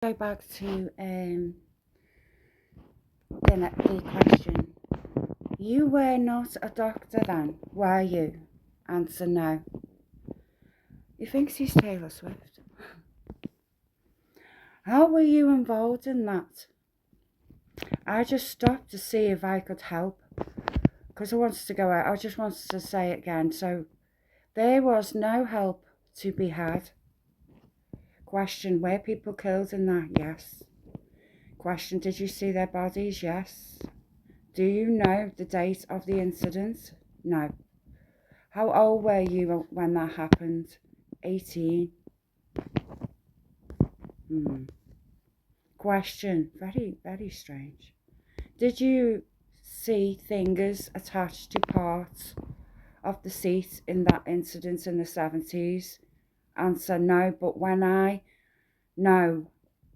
Go back to the question. You were not a doctor then, were you? Answer no. He thinks he's Taylor Swift. How were you involved in that? I just stopped to see if I could help. Because I wanted to go out. I just wanted to say it again. So, there was no help to be had. Question, were people killed in that? Yes. Question, did you see their bodies? Yes. Do you know the date of the incident? No. How old were you when that happened? 18. Question, very, very strange. Did you see fingers attached to parts of the seat in that incident in the 70s? Answer, no, but no,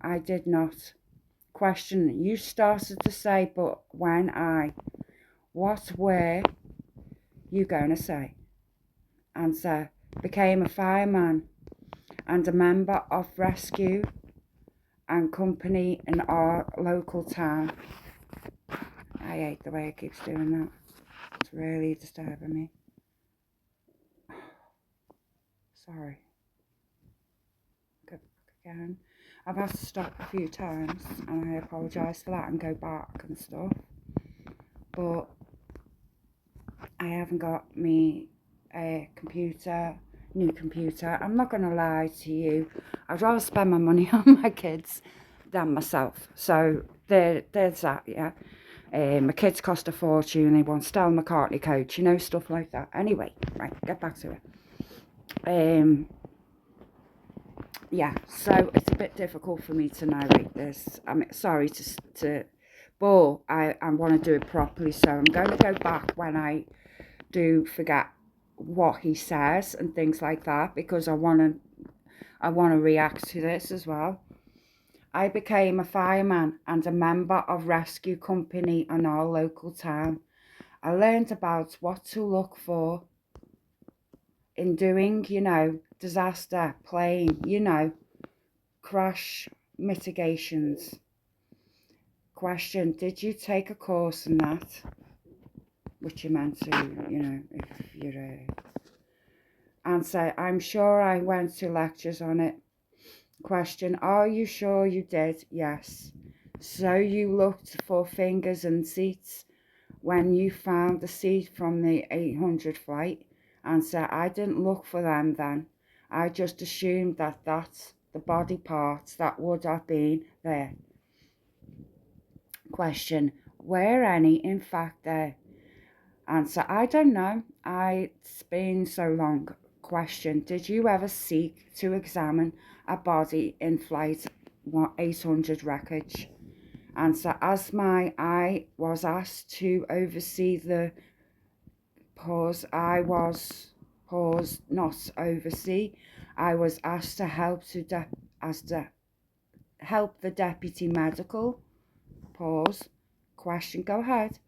I did not. Question, you started to say, but what were you going to say? Answer, became a fireman and a member of rescue and company in our local town. I hate the way it keeps doing that. It's really disturbing me. Sorry. Go back again. I've had to stop a few times and I apologise for that and go back and stuff. But I haven't got me a new computer. I'm not going to lie to you. I'd rather spend my money on my kids than myself. So there's that, yeah. My kids cost a fortune. They want Stella McCartney coach, you know, stuff like that. Anyway, right, get back to it. Yeah, so it's a bit difficult for me to narrate this. I'm sorry but I want to do it properly. So I'm going to go back when I do forget what he says and things like that, because I want to react to this as well. I became a fireman and a member of rescue company in our local town. I learned about what to look for in doing, disaster, plane, crash mitigations. Question, did you take a course in that? Which you meant to, if you're Answer, I'm sure I went to lectures on it. Question, are you sure you did? Yes. So you looked for fingers and seats when you found the seat from the 800 flight? Answer, I didn't look for them then. I just assumed that that's the body parts that would have been there. Question, were any in fact there? Answer, I don't know. It's been so long. Question, did you ever seek to examine a body in flight 800 wreckage? Answer, as I was asked to oversee the not oversee. I was asked to help help the deputy medical. Question, go ahead.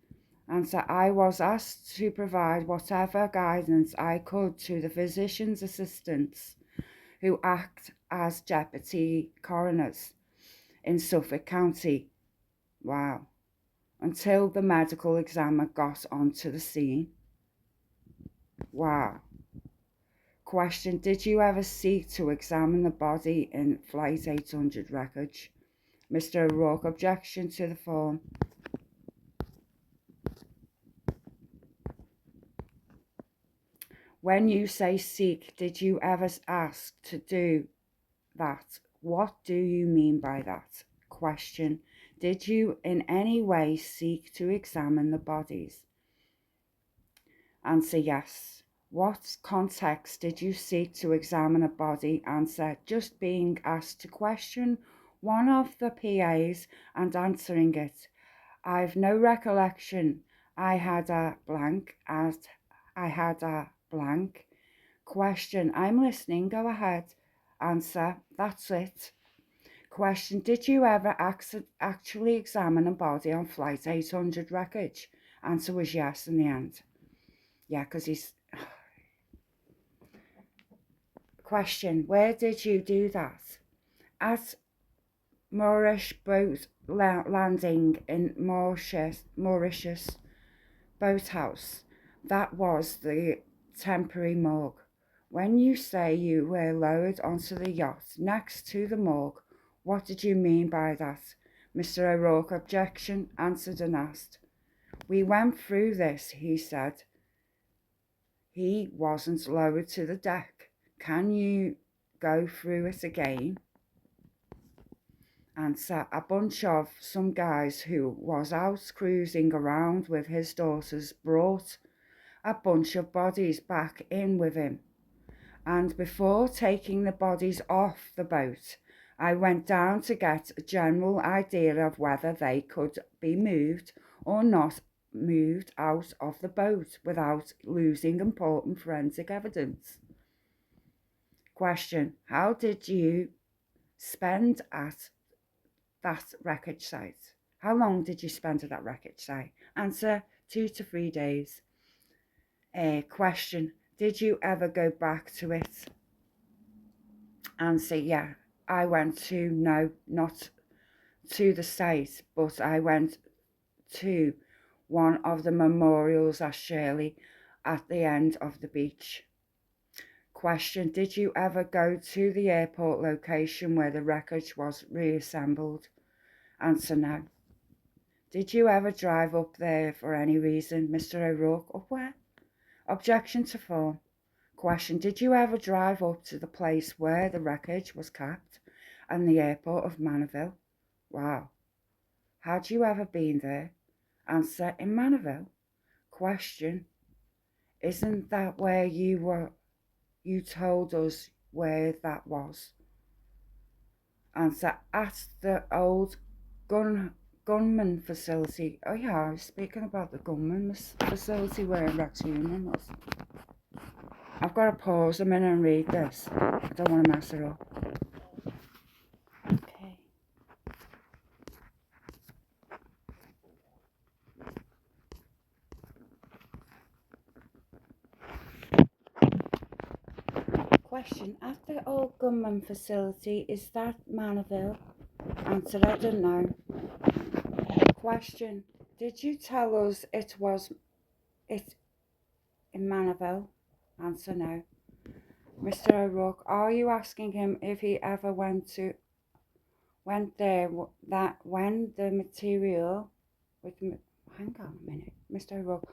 Answer, I was asked to provide whatever guidance I could to the physician's assistants who act as deputy coroners in Suffolk County. Wow. Until the medical examiner got onto the scene. Wow. Question, did you ever seek to examine the body in Flight 800 wreckage? Mr. O'Rourke, objection to the form. When you say seek, did you ever ask to do that? What do you mean by that? Question, did you in any way seek to examine the bodies? Answer, yes. What context did you seek to examine a body? Answer, just being asked to question one of the PAs and answering it. I've no recollection. I had a blank. Question, I'm listening, go ahead. Answer, that's it. Question, did you ever actually examine a body on Flight 800 wreckage? Answer was yes in the end. Yeah, because he's... Question, where did you do that? At Moorish boat landing in Mauritius boathouse. That was the temporary morgue. When you say you were lowered onto the yacht next to the morgue, what did you mean by that? Mr. O'Rourke objection, answered and asked. We went through this, he said. He wasn't lowered to the deck. Can you go through it again? Answer, a bunch of some guys who was out cruising around with his daughters brought a bunch of bodies back in with him. And before taking the bodies off the boat, I went down to get a general idea of whether they could be moved or not moved out of the boat without losing important forensic evidence. Question, how did you spend at that wreckage site? How long did you spend at that wreckage site? Answer, 2 to 3 days. Question, did you ever go back to it? Answer, yeah. I went to, no, not to the site, but I went to one of the memorials at Shirley at the end of the beach. Question, did you ever go to the airport location where the wreckage was reassembled? Answer, no. Did you ever drive up there for any reason, Mr. O'Rourke? Up where? Objection to form. Question, did you ever drive up to the place where the wreckage was kept and the airport of Manorville? Wow. Had you ever been there? Answer, in Manorville. Question, isn't that where you were? You told us where that was. Answer, at the old gunman facility. Oh yeah, I was speaking about the gunman facility where Rex Union was. I've got to pause a minute and read this. I don't want to mess it up. Okay. Question, at the old gunman facility, is that Manorville? Answer, I don't know. Question, did you tell us it was in Manorville? Answer, no. Mr. O'Rourke, are you asking him if he ever went there that when the material hang on a minute, Mr. O'Rourke,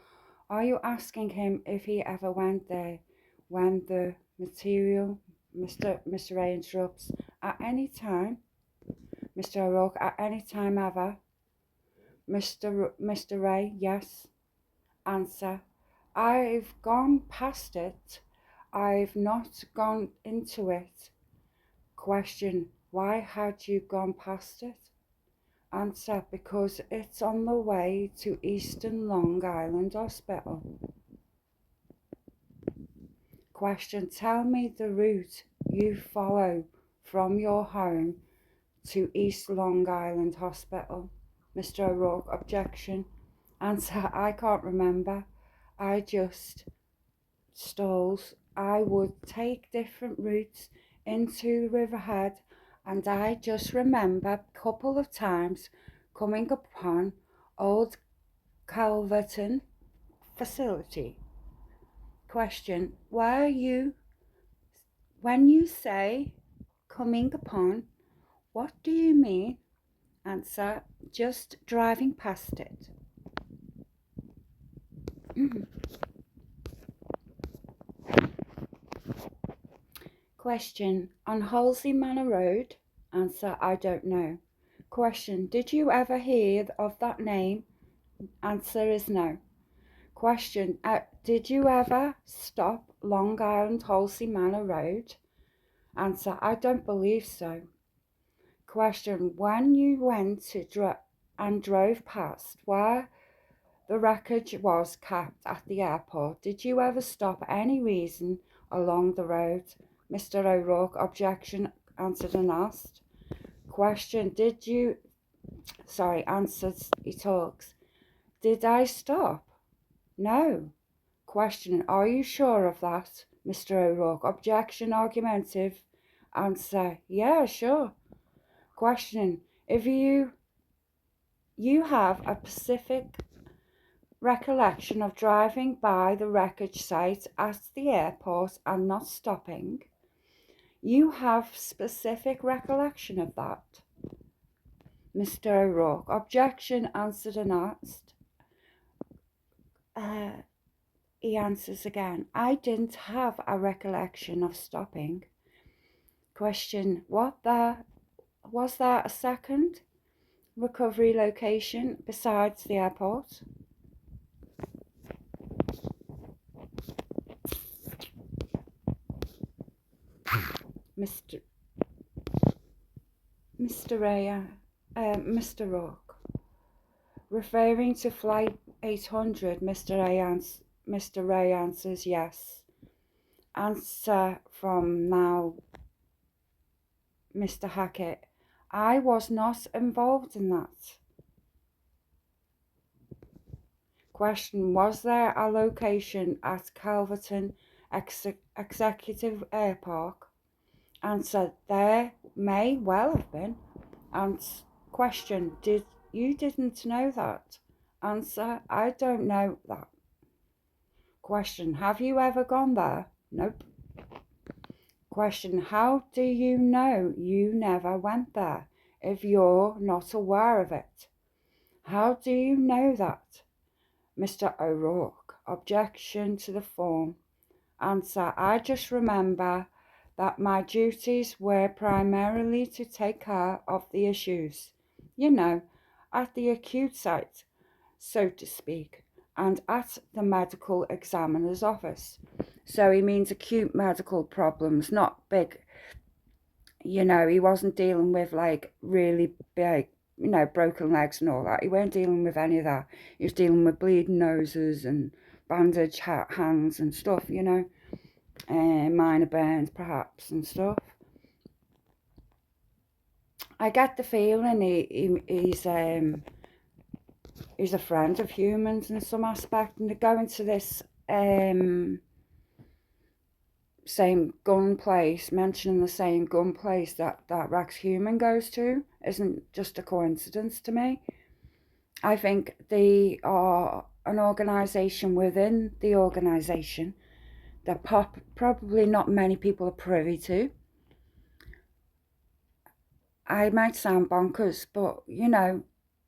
are you asking him if he ever went there when the material, Mr. Ray interrupts, at any time? Mr. O'Rourke, at any time ever? Mr. Ray, yes. Answer, I've gone past it. I've not gone into it. Question, why had you gone past it? Answer, because it's on the way to Eastern Long Island Hospital. Question, tell me the route you follow from your home to East Long Island Hospital. Mr. O'Rourke, objection. Answer, I can't remember. I just stalls. I would take different routes into the Riverhead, and I just remember a couple of times coming upon old Calverton facility. Question, when you say coming upon, what do you mean? Answer, just driving past it. Question, on Halsey Manor Road? Answer, I don't know. Question, did you ever hear of that name? Answer is no. Question, did you ever stop Long Island Halsey Manor Road? Answer, I don't believe so. Question, when you went to drove past where the wreckage was kept at the airport, did you ever stop any reason along the road? Mr. O'Rourke, objection, answered and asked. Question, answers, he talks. Did I stop? No. Question, are you sure of that? Mr. O'Rourke, objection, argumentative. Answer, yeah, sure. Question, if you have a specific recollection of driving by the wreckage site at the airport and not stopping, you have specific recollection of that. Mr. O'Rourke, objection, answered and asked. He answers again, I didn't have a recollection of stopping. Question, was there a second recovery location besides the airport? Mr. Rourke, referring to flight 800, Mr. Ray answers yes. Answer from now, Mr. Hacket, I was not involved in that. Question, was there a location at Calverton Executive Airport? Answer, there may well have been. Question, you didn't know that? Answer, I don't know that. Question, have you ever gone there? Nope. Question, how do you know you never went there if you're not aware of it? How do you know that? Mr. O'Rourke, objection to the form. Answer, I just remember that my duties were primarily to take care of the issues, at the acute site, so to speak, and at the medical examiner's office. So he means acute medical problems, not big, he wasn't dealing with like really big, broken legs and all that. He weren't dealing with any of that. He was dealing with bleeding noses and bandaged hands and stuff, minor burns perhaps and stuff. I get the feeling he's a friend of humans in some aspect, and to go into this same gun place, mentioning the same gun place that Rex Human goes to, isn't just a coincidence to me. I think they are an organisation within the organisation that probably not many people are privy to. I might sound bonkers, but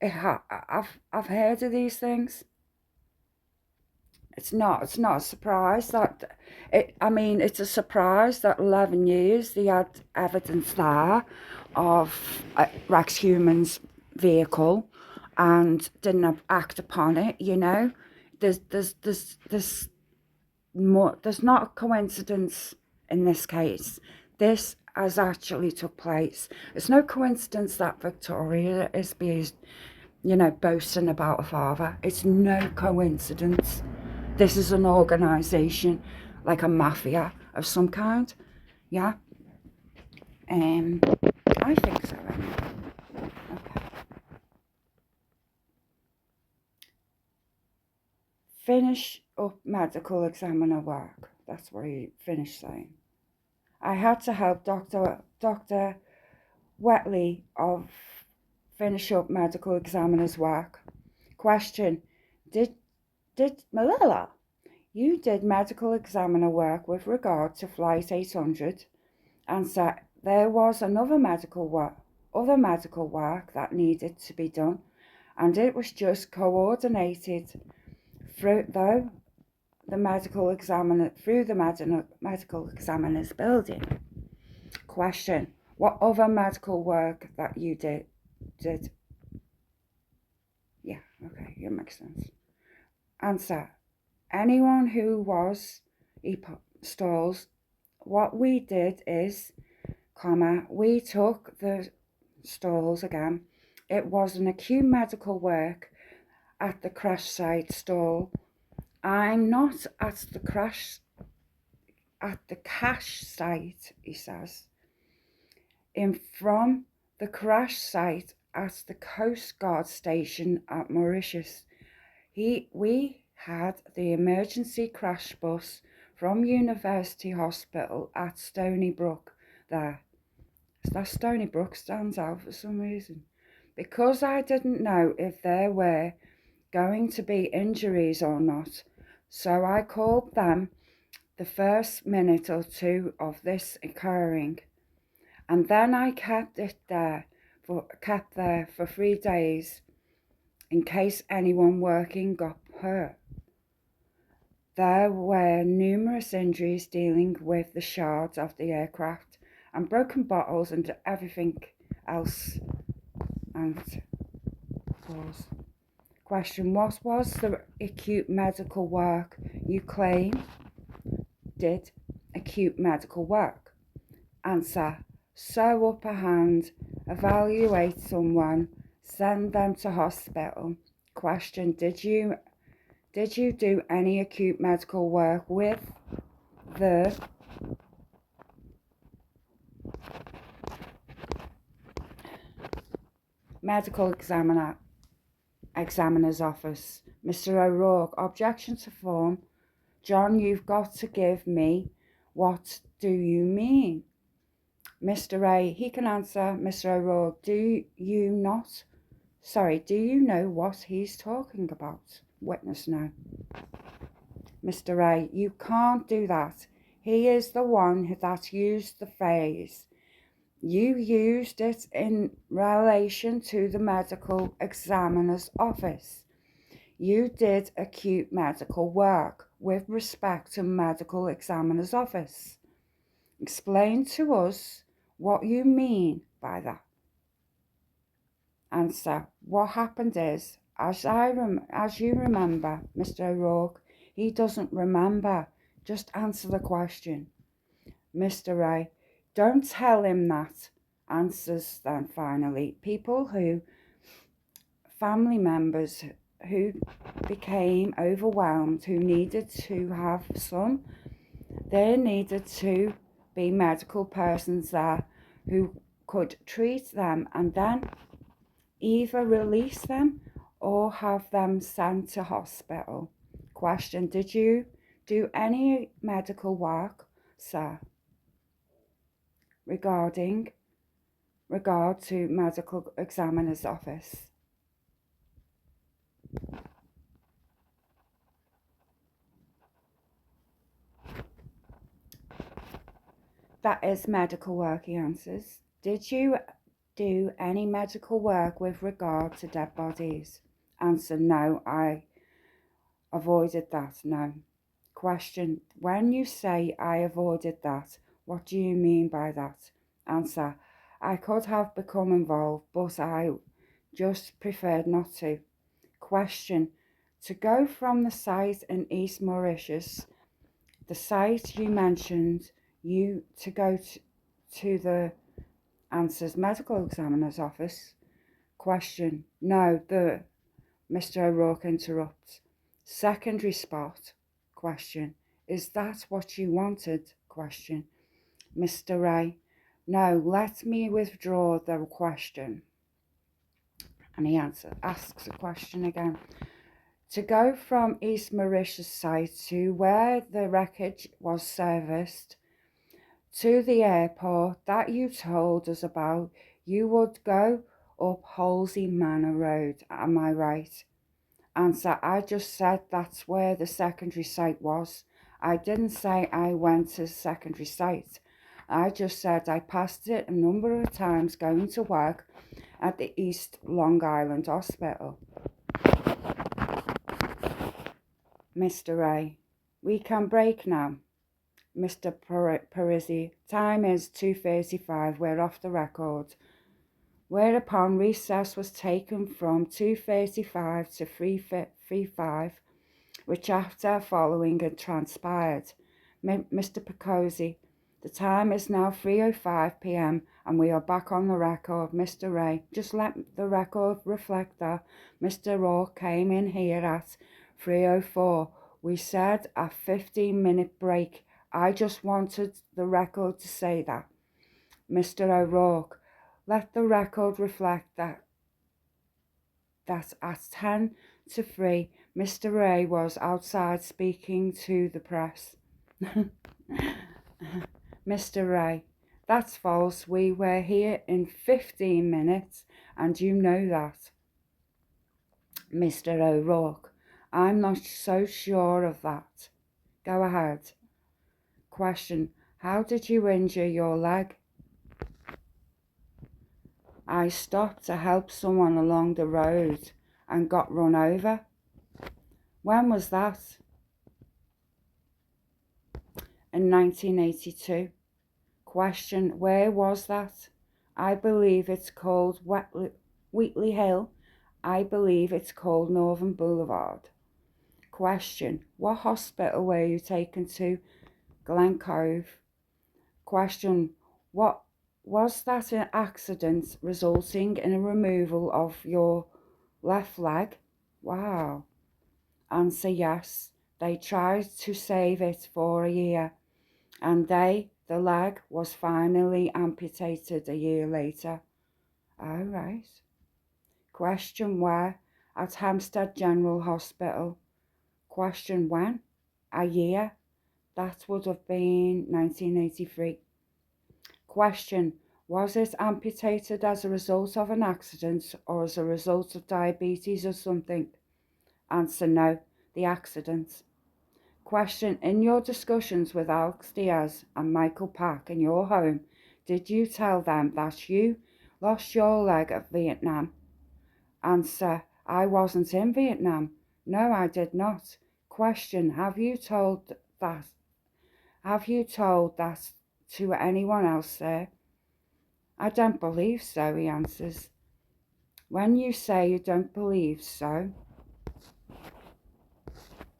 I've heard of these things. It's not a surprise that it's a surprise that 11 years they had evidence there of Rex Human's vehicle and didn't act upon it. There's more. There's not a coincidence in this case. This has actually took place. It's no coincidence that Victoria is boasting about her father. It's no coincidence. This is an organisation, like a mafia of some kind. Yeah. I think so. Okay. Finish up medical examiner work. That's what he finished saying. I had to help Dr. Wetley of finish up medical examiner's work. Question, did Malala, you did medical examiner work with regard to flight 800? Answer, there was other medical work that needed to be done, and it was just coordinated through the medical examiner's building. Question, what other medical work that you did? Yeah, okay, it makes sense. Answer, anyone who was stalls, what we did is, we took the stalls again. It was an acute medical work at the crash site stall. I'm not at the cash site, he says. From the crash site at the Coast Guard station at Mauritius. We had the emergency crash bus from University Hospital at Stony Brook there. That Stony Brook stands out for some reason. Because I didn't know if there were going to be injuries or not, so I called them the first minute or two of this occurring, and then I kept there for 3 days in case anyone working got hurt. There were numerous injuries dealing with the shards of the aircraft and broken bottles and everything else. And pause. Question: what was the acute medical work you claim did acute medical work? Answer: sew up a hand, evaluate someone, send them to hospital. Question: did you do any acute medical work with the medical examiner's office? Mr. O'Rourke: objection to form. John, you've got to give me what do you mean? Mr. A: he can answer. Mr. O'Rourke: do you know what he's talking about? Witness: no. Mr. A: you can't do that. He is the one that used the phrase. You used it in relation to the medical examiner's office. You did acute medical work with respect to medical examiner's office. Explain to us what you mean by that. Answer: what happened is, as you remember, Mr. O'Rourke, he doesn't remember. Just answer the question. Mr. A: don't tell him that. Answers then finally. Family members who became overwhelmed, who needed to have there needed to be medical persons there who could treat them and then either release them or have them sent to hospital. Question: did you do any medical work, sir, regard to medical examiner's office? That is medical work, he answers. Did you do any medical work with regard to dead bodies? Answer: no, I avoided that, no. Question: when you say I avoided that, what do you mean by that? Answer: I could have become involved, but I just preferred not to. Question: to go from the site in East Mauritius, the site you mentioned, to go to the answers medical examiner's office. Question: no, Mr. O'Rourke interrupts. Secondary spot. Question: is that what you wanted? Question. Mr. A: no, let me withdraw the question. And he asks a question again. To go from East Mauritius site to where the wreckage was serviced to the airport that you told us about, you would go up Halsey Manor Road, am I right? Answer: I just said that's where the secondary site was. I didn't say I went to the secondary site. I just said I passed it a number of times going to work at the East Long Island Hospital. Mr. A: we can break now. Mr. Parisi: time is 2:35, we're off the record. Whereupon recess was taken from 2:35 to 3:35, which after following had transpired. Mr. Picosi: the time is now 3:05 p.m. and we are back on the record. Mr. Ray: just let the record reflect that Mr. Rourke came in here at 3:04. We said a 15-minute break. I just wanted the record to say that. Mr. O'Rourke: let the record reflect that at 10 to 3, Mr. Ray was outside speaking to the press. Mr. Ray: That's false. We were here in 15 minutes, and you know that. Mr. O'Rourke, I'm not so sure of that. Go ahead. Question, how did you injure your leg? I stopped to help someone along the road and got run over. When was that? In 1982. Question, where was that? I believe it's called Wheatley Hill. I believe it's called Northern Boulevard. Question, what hospital were you taken to? Glen Cove. Question, what was that an accident resulting in a removal of your left leg? Wow. Answer, yes. They tried to save it for a year, and the leg was finally amputated a year later. All right. Question, where? At Hampstead General Hospital. Question, when? A year. That would have been 1983. Question, was it amputated as a result of an accident or as a result of diabetes or something? Answer, no, the accident. Question, in your discussions with Alex Diaz and Michael Pack in your home, did you tell them that you lost your leg at Vietnam? Answer, I wasn't in Vietnam. No, I did not. Question, have you told that to anyone else there? I don't believe so, he answers. When you say you don't believe so,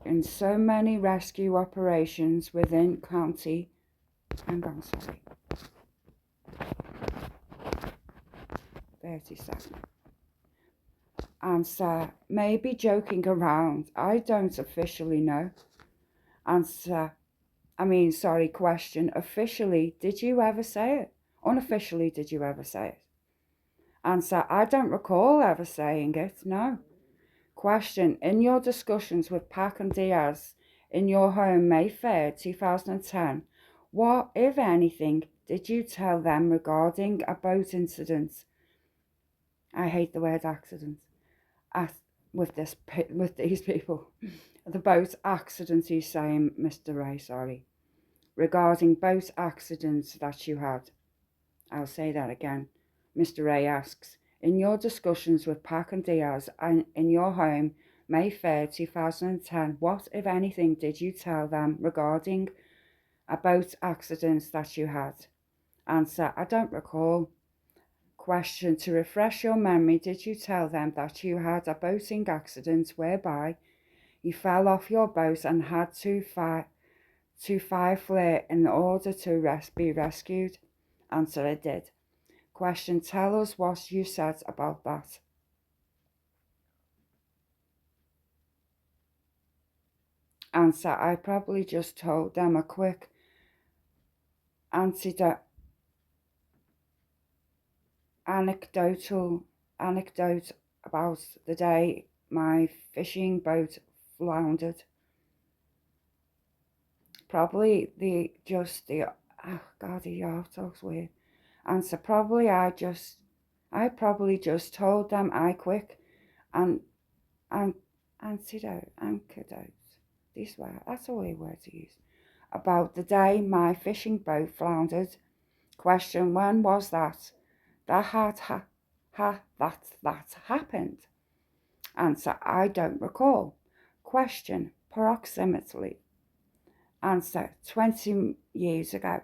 in so many rescue operations within county, hang on, sorry, 37. Answer, maybe joking around. I don't officially know. Question, officially, did you ever say it? Unofficially, did you ever say it? Answer, I don't recall ever saying it, no. Question, in your discussions with Pack and Diaz in your home May 3rd, 2010, what, if anything, did you tell them regarding a boat incident? I hate the word accident. With these people. The boat accident, he's saying, Mr. Ray, sorry. Regarding boat accidents that you had. I'll say that again. Mr. Ray asks, in your discussions with Pack and Diaz and in your home, May 3rd, 2010, what, if anything, did you tell them regarding a boat accident that you had? Answer, I don't recall. Question, to refresh your memory, did you tell them that you had a boating accident whereby you fell off your boat and had to fire flare in order to be rescued? Answer, I did. Question, tell us what you said about that. Answer, I probably just told them a quick anecdote about the day my fishing boat floundered. Probably the oh God, the yard talks weird. Answer, probably I probably just told them I quick and antidote. This word, that's a weird word to use. About the day my fishing boat floundered. Question, when was that? That happened. Answer, I don't recall. Question, approximately. Answer, 20 years ago.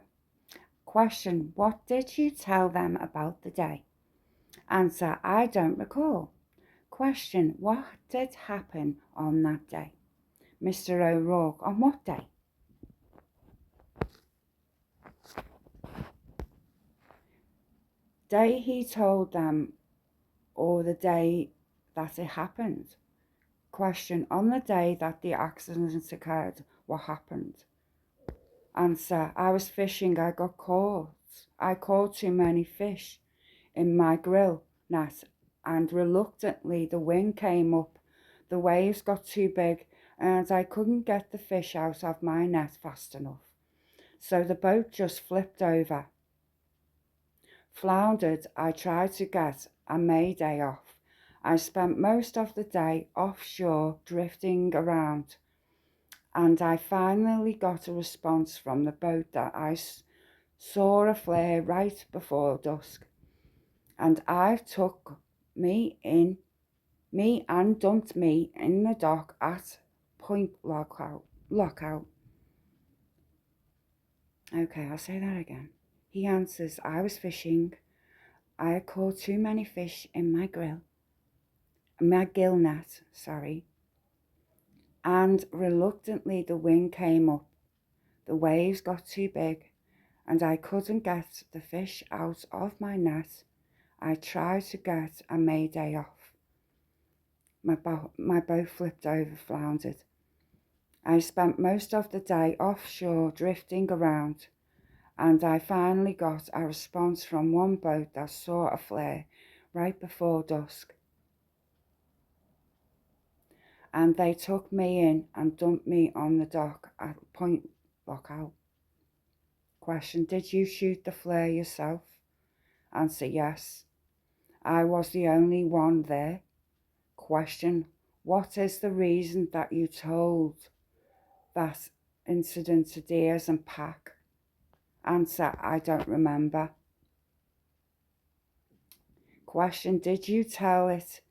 Question, what did you tell them about the day? Answer, I don't recall. Question, what did happen on that day? Mr. O'Rourke, on what day? Day he told them, or the day that it happened? Question, on the day that the accident occurred, what happened? Answer, I was fishing, I got caught. I caught too many fish in my grill net and reluctantly the wind came up, the waves got too big and I couldn't get the fish out of my net fast enough. So the boat just flipped over. Floundered, I tried to get a Mayday off. I spent most of the day offshore drifting around, and I finally got a response from the boat that I saw a flare right before dusk, and I took me and dumped me in the dock at Point Lockout. Okay, I'll say that again. He answers, I was fishing. I had caught too many fish in my gill net, and reluctantly the wind came up. The waves got too big, and I couldn't get the fish out of my net. I tried to get a Mayday off. My boat flipped over, floundered. I spent most of the day offshore drifting around, and I finally got a response from one boat that saw a flare right before dusk. And they took me in and dumped me on the dock at Point Lockout. Question, did you shoot the flare yourself? Answer, yes. I was the only one there. Question, what is the reason that you told that incident to Dears and Pack? Answer, I don't remember. Question, did you tell it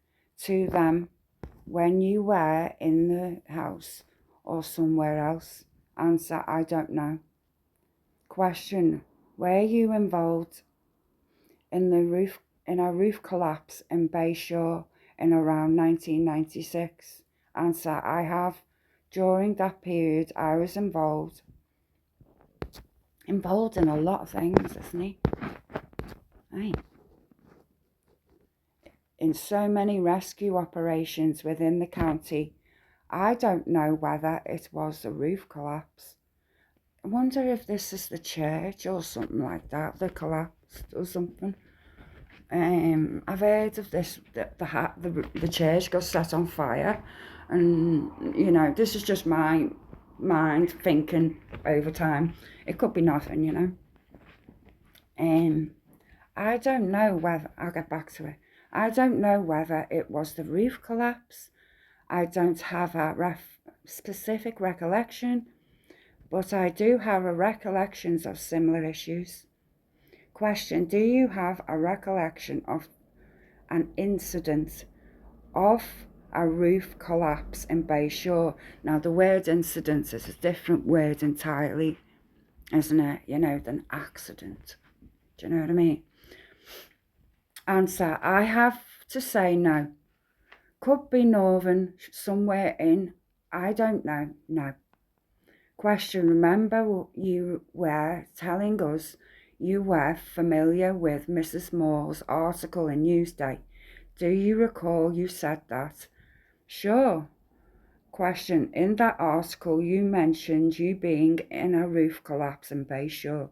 to them when you were in the house or somewhere else? Answer, I don't know. Question, were you involved in a roof collapse in Bayshore in around 1996? Answer, I have. During that period, I was involved in a lot of things, isn't he? Hey. In so many rescue operations within the county. I don't know whether it was the roof collapse. I wonder if this is the church or something like that, the collapsed or something. I've heard of this, the church got set on fire, and you know, this is just my mind thinking over time. It could be nothing, you know. I don't know whether, I'll get back to it. I don't know whether it was the roof collapse. I don't have a specific recollection, but I do have a recollections of similar issues. Question, do you have a recollection of an incident of a roof collapse in Bayshore? Now, the word incident is a different word entirely, isn't it? You know, than accident. Do you know what I mean? Answer, I have to say no. Could be northern, somewhere in, I don't know, no. Question, remember you were telling us you were familiar with Mrs. Moore's article in Newsday. Do you recall you said that? Sure. Question, in that article you mentioned you being in a roof collapse in Bayshore.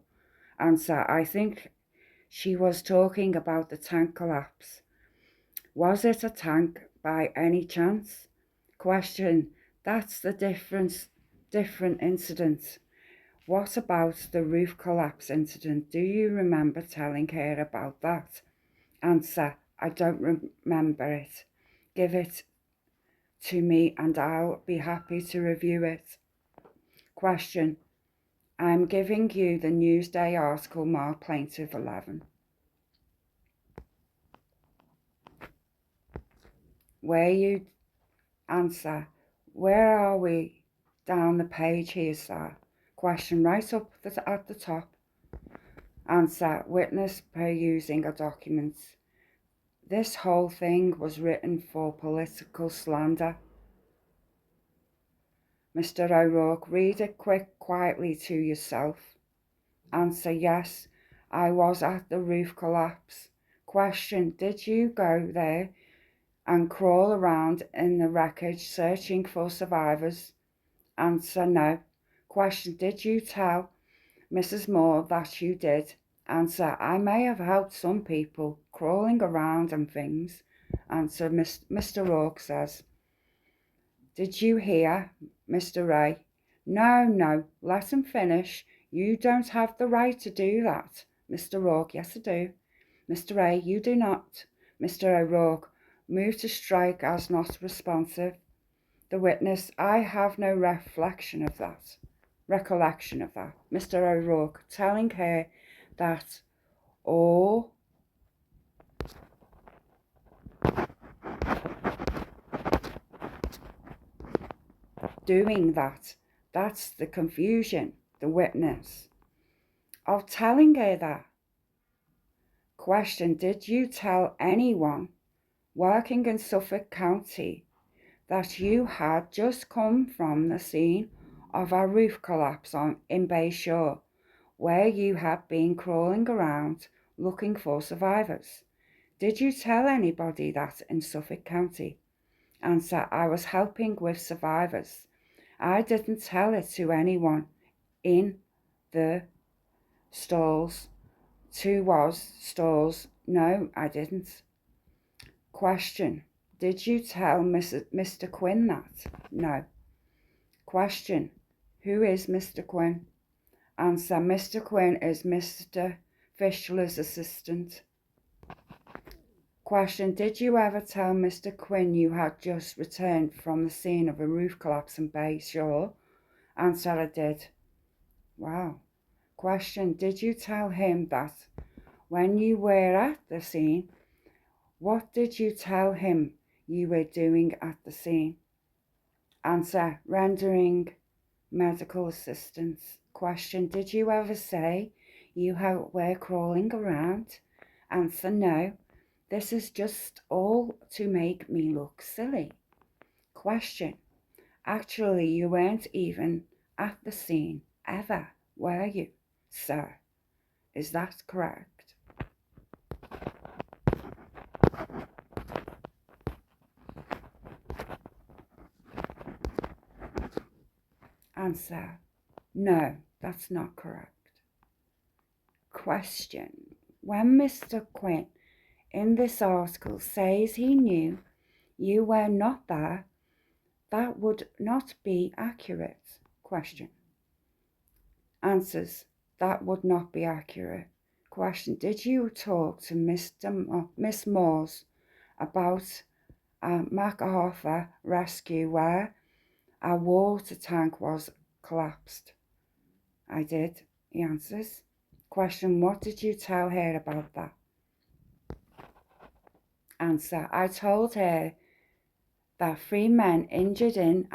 Answer, I think she was talking about the tank collapse. Was it a tank by any chance? Question, that's the different incident. What about the roof collapse incident? Do you remember telling her about that? Answer, I don't remember it. Give it to me and I'll be happy to review it. Question, I'm giving you the Newsday article marked Plaintiff 11. Where you answer, where are we down the page here, sir? Question, right up at the top. Answer, witness perusing a document. This whole thing was written for political slander. Mr. O'Rourke, read it quietly to yourself. Answer, yes, I was at the roof collapse. Question, did you go there and crawl around in the wreckage searching for survivors? Answer, no. Question, did you tell Mrs. Moore that you did? Answer, I may have helped some people crawling around and things. Answer, Mr. Rourke says. Did you hear, Mr. Ray? No, let him finish. You don't have the right to do that. Mr. Rourke, yes I do. Mr. A, you do not. Mr. O'Rourke, move to strike as not responsive. The witness, I have no recollection of that. Mr. O'Rourke, telling her that, or doing that. That's the confusion. The witness, of telling her that. Question, did you tell anyone working in Suffolk County that you had just come from the scene of a roof collapse in Bayshore, where you had been crawling around looking for survivors? Did you tell anybody that in Suffolk County? Answer, I was helping with survivors. I didn't tell it to anyone in the stalls. Stalls. No, I didn't. Question, did you tell Mr. Quinn that? No. Question, who is Mr. Quinn? Answer, Mr. Quinn is Mr. Fischler's assistant. Question, did you ever tell Mr. Quinn you had just returned from the scene of a roof collapse in Bayshore? Answer, I did. Wow. Question, did you tell him that when you were at the scene? What did you tell him you were doing at the scene? Answer, rendering medical assistance. Question, did you ever say you were crawling around? Answer, no. This is just all to make me look silly. Question, actually you weren't even at the scene ever, were you, sir? Is that correct? Answer, no, that's not correct. Question, when Mr. Quinn in this article says he knew you were not there, that would not be accurate. Question. Answers, that would not be accurate. Question, did you talk to Miss Moores about a MacArthur rescue where a water tank was collapsed? I did, he answers. Question, what did you tell her about that? Answer, I told her that 3 men injured in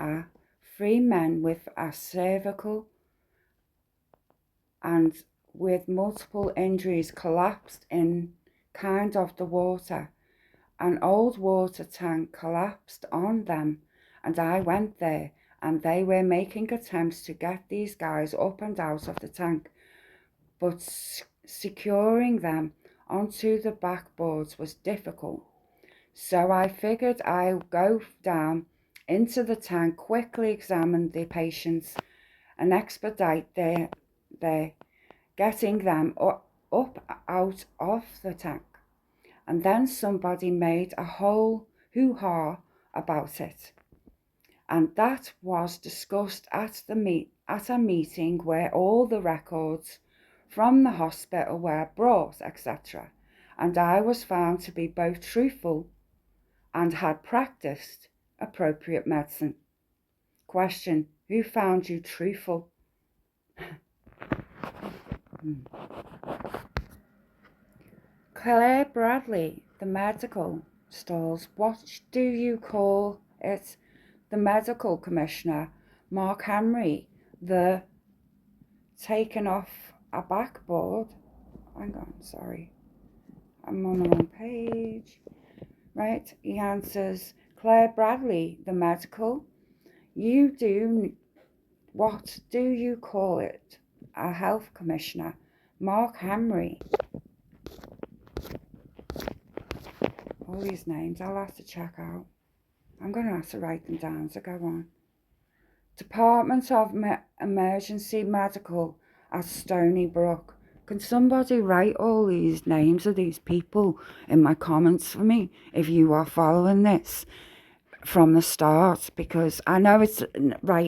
3 men with a cervical and with multiple injuries collapsed in kind of the water. An old water tank collapsed on them, and I went there, and they were making attempts to get these guys up and out of the tank, but securing them onto the backboards was difficult. So I figured I'd go down into the tank, quickly examine the patients, and expedite their getting them up out of the tank. And then somebody made a whole hoo-ha about it. And that was discussed at a meeting where all the records from the hospital were brought, etc. And I was found to be both truthful and had practiced appropriate medicine. Question, who found you truthful? Claire Bradley, the medical stalls. What do you call it? The medical commissioner. Mark Henry, the taken off a backboard. Hang on, sorry. I'm on the wrong page. Right, he answers, Claire Bradley, the medical. You do, what do you call it? A health commissioner. Mark Henry. All these names I'll have to check out. I'm going to have to write them down as I go on. Department of Emergency Medical at Stony Brook. Can somebody write all these names of these people in my comments for me if you are following this from the start? Because I know it's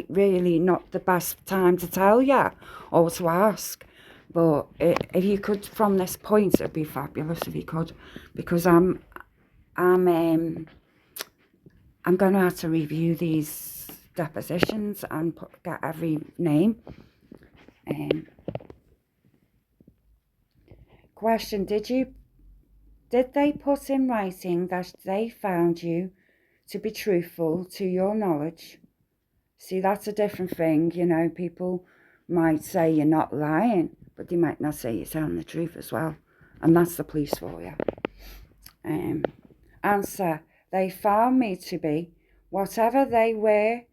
really not the best time to tell you or to ask, But if you could, from this point, it'd be fabulous if you could, because I'm going to have to review these depositions and get every name. Question: Did they put in writing that they found you to be truthful to your knowledge? See, that's a different thing. You know, people might say you're not lying, but they might not say you're telling the truth as well. And that's the police for you. Answer: they found me to be, whatever they were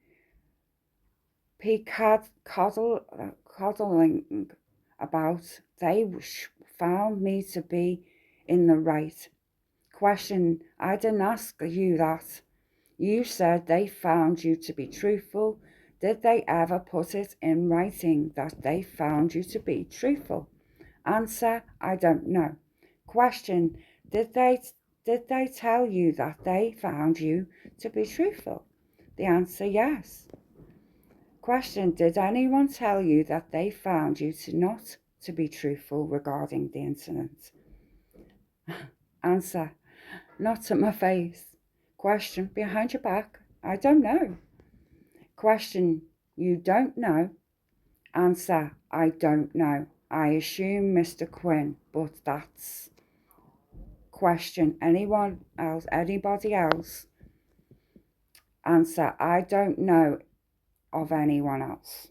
coddling about, they found me to be in the right. Question: I didn't ask you that. You said they found you to be truthful. Did they ever put it in writing that they found you to be truthful? Answer: I don't know. Question: Did they tell you that they found you to be truthful? The answer: yes. Question: Did anyone tell you that they found you not to be truthful regarding the incident? Answer: not to my face. Question: behind your back? I don't know. Question: you don't know? Answer: I don't know. I assume Mr. Quinn, but that's... Question: anyone else? Anybody else? Answer: I don't know of anyone else.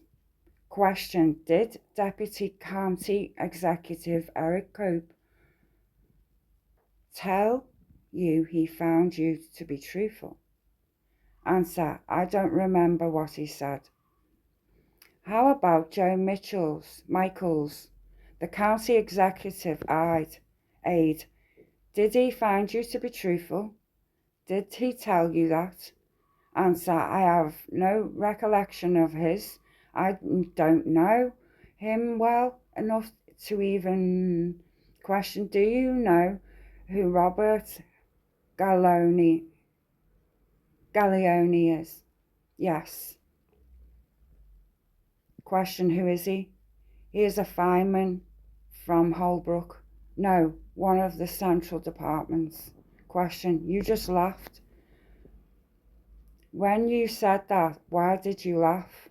Question: did Deputy County Executive Eric Cope tell you he found you to be truthful? Answer: I don't remember what he said. How about Joe Michaels, the county executive aide? Did he find you to be truthful? Did he tell you that? Answer: I have no recollection of his. I don't know him well enough to even... Question: do you know who Robert Gallioni is? Yes. Question: who is he? He is a fireman from Holbrook. No, one of the central departments. Question: you just laughed. When you said that, why did you laugh?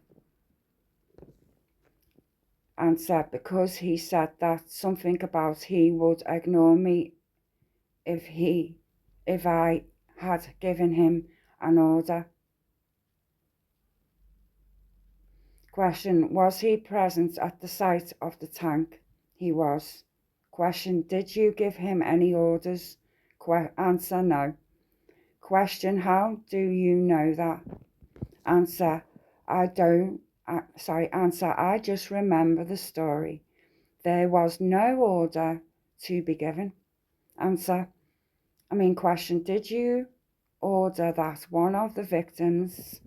Answer: because he said that something about he would ignore me if I had given him an order. Question: was he present at the site of the tank? He was. Question: did you give him any orders? Answer: no. Question: how do you know that? Answer: Answer: I just remember the story. There was no order to be given. Question: did you order that one of the victims...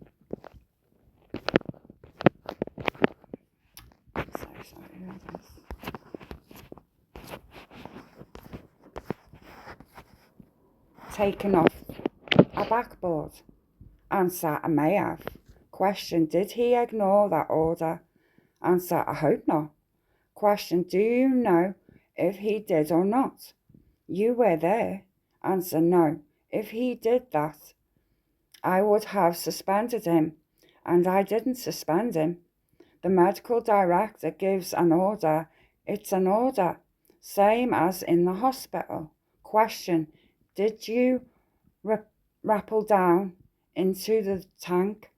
taken off a backboard? Answer: I may have. Question: did he ignore that order? Answer: I hope not. Question: do you know if he did or not? You were there. Answer: no. If he did that, I would have suspended him, and I didn't suspend him. The medical director gives an order. It's an order, same as in the hospital. Question: did you rappel down into the tank?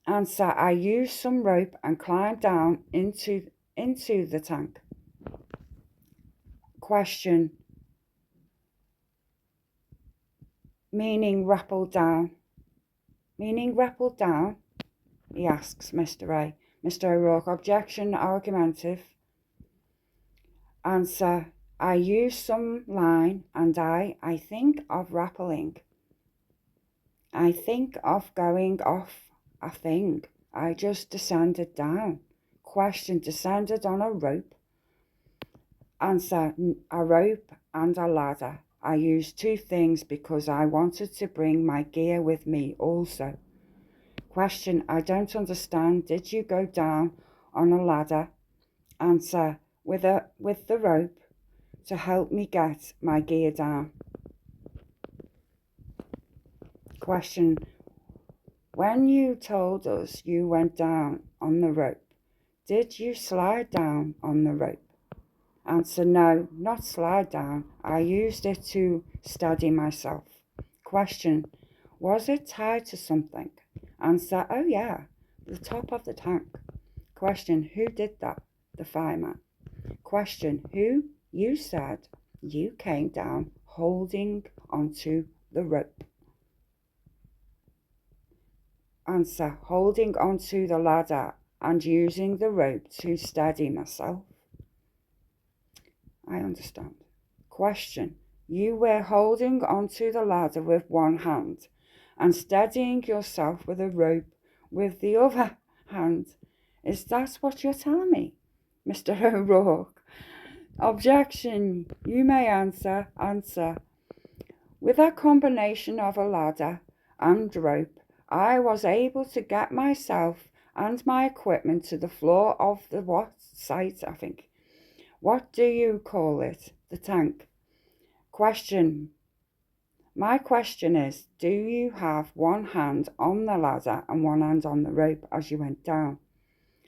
Answer: I used some rope and climbed down into the tank. Question: meaning rappel down? Meaning rappel down? He asks Mr. A. Mr. O'Rourke: objection, argumentative. Answer: I used some line and I think of rappelling. I think of going off a thing. I just descended down. Question: descended on a rope? Answer: a rope and a ladder. I used two things because I wanted to bring my gear with me also. Question: I don't understand. Did you go down on a ladder? Answer, with the rope to help me get my gear down. Question, when you told us you went down on the rope, did you slide down on the rope? Answer, no, not slide down. I used it to steady myself. Question, was it tied to something? Answer, oh yeah, the top of the tank. Question, who did that? The fireman. Question, who? You said you came down holding onto the rope. Answer, holding onto the ladder and using the rope to steady myself. I understand. Question, you were holding onto the ladder with one hand and steadying yourself with a rope with the other hand. Is that what you're telling me, Mr. O'Rourke? Objection. You may answer. Answer. With a combination of a ladder and rope, I was able to get myself and my equipment to the floor of the site, I think. What do you call it? The tank. Question. My question is, do you have one hand on the ladder and one hand on the rope as you went down?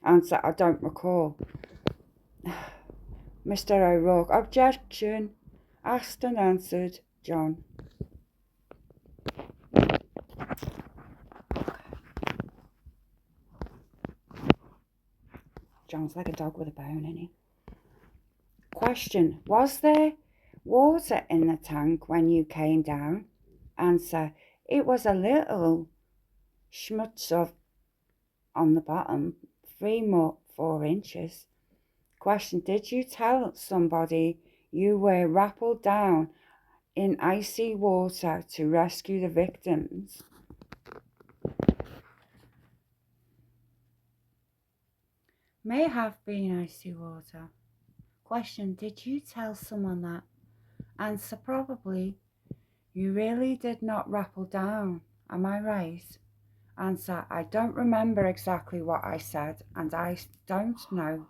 Answer, I don't recall. Mr. O'Rourke, objection. Asked and answered, John. John's like a dog with a bone, isn't he? Question, was there water in the tank when you came down? Answer, it was a little schmutz on the bottom, 4 inches. Question, did you tell somebody you were rappelled down in icy water to rescue the victims? May have been icy water. Question, did you tell someone that? Answer, probably. You really did not rappel down, am I right? Answer, I don't remember exactly what I said, and I don't know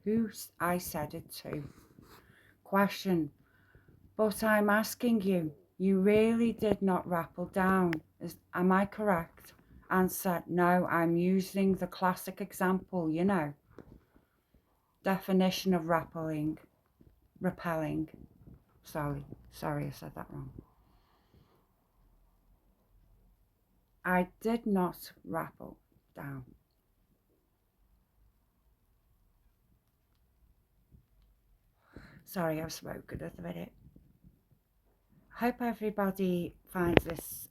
who I said it to. Question, but I'm asking you, you really did not rappel down, am I correct? Answer, no, I'm using the classic example, you know. Definition of rappelling. Sorry, I said that wrong. I did not rappel down. Sorry, I've spoken at the minute. Hope everybody finds this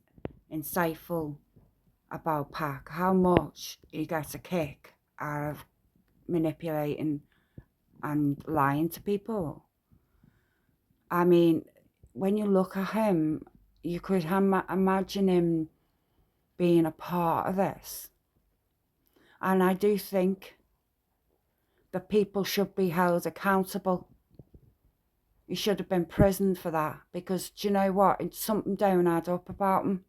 insightful about Pac. How much he gets a kick out of manipulating and lying to people. I mean, when you look at him, you could imagine him being a part of this. And I do think that people should be held accountable. He should have been imprisoned for that, because do you know what? It's something don't add up about him.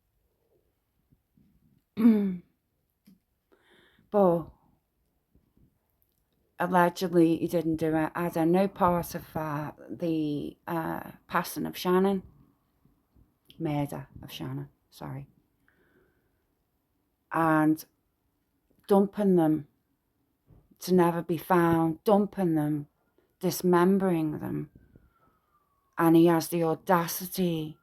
But allegedly he didn't do it. I had no part of the passing of Shannon. Murder of Shannon, sorry. And dumping them to never be found, dumping them, dismembering them. And he has the audacity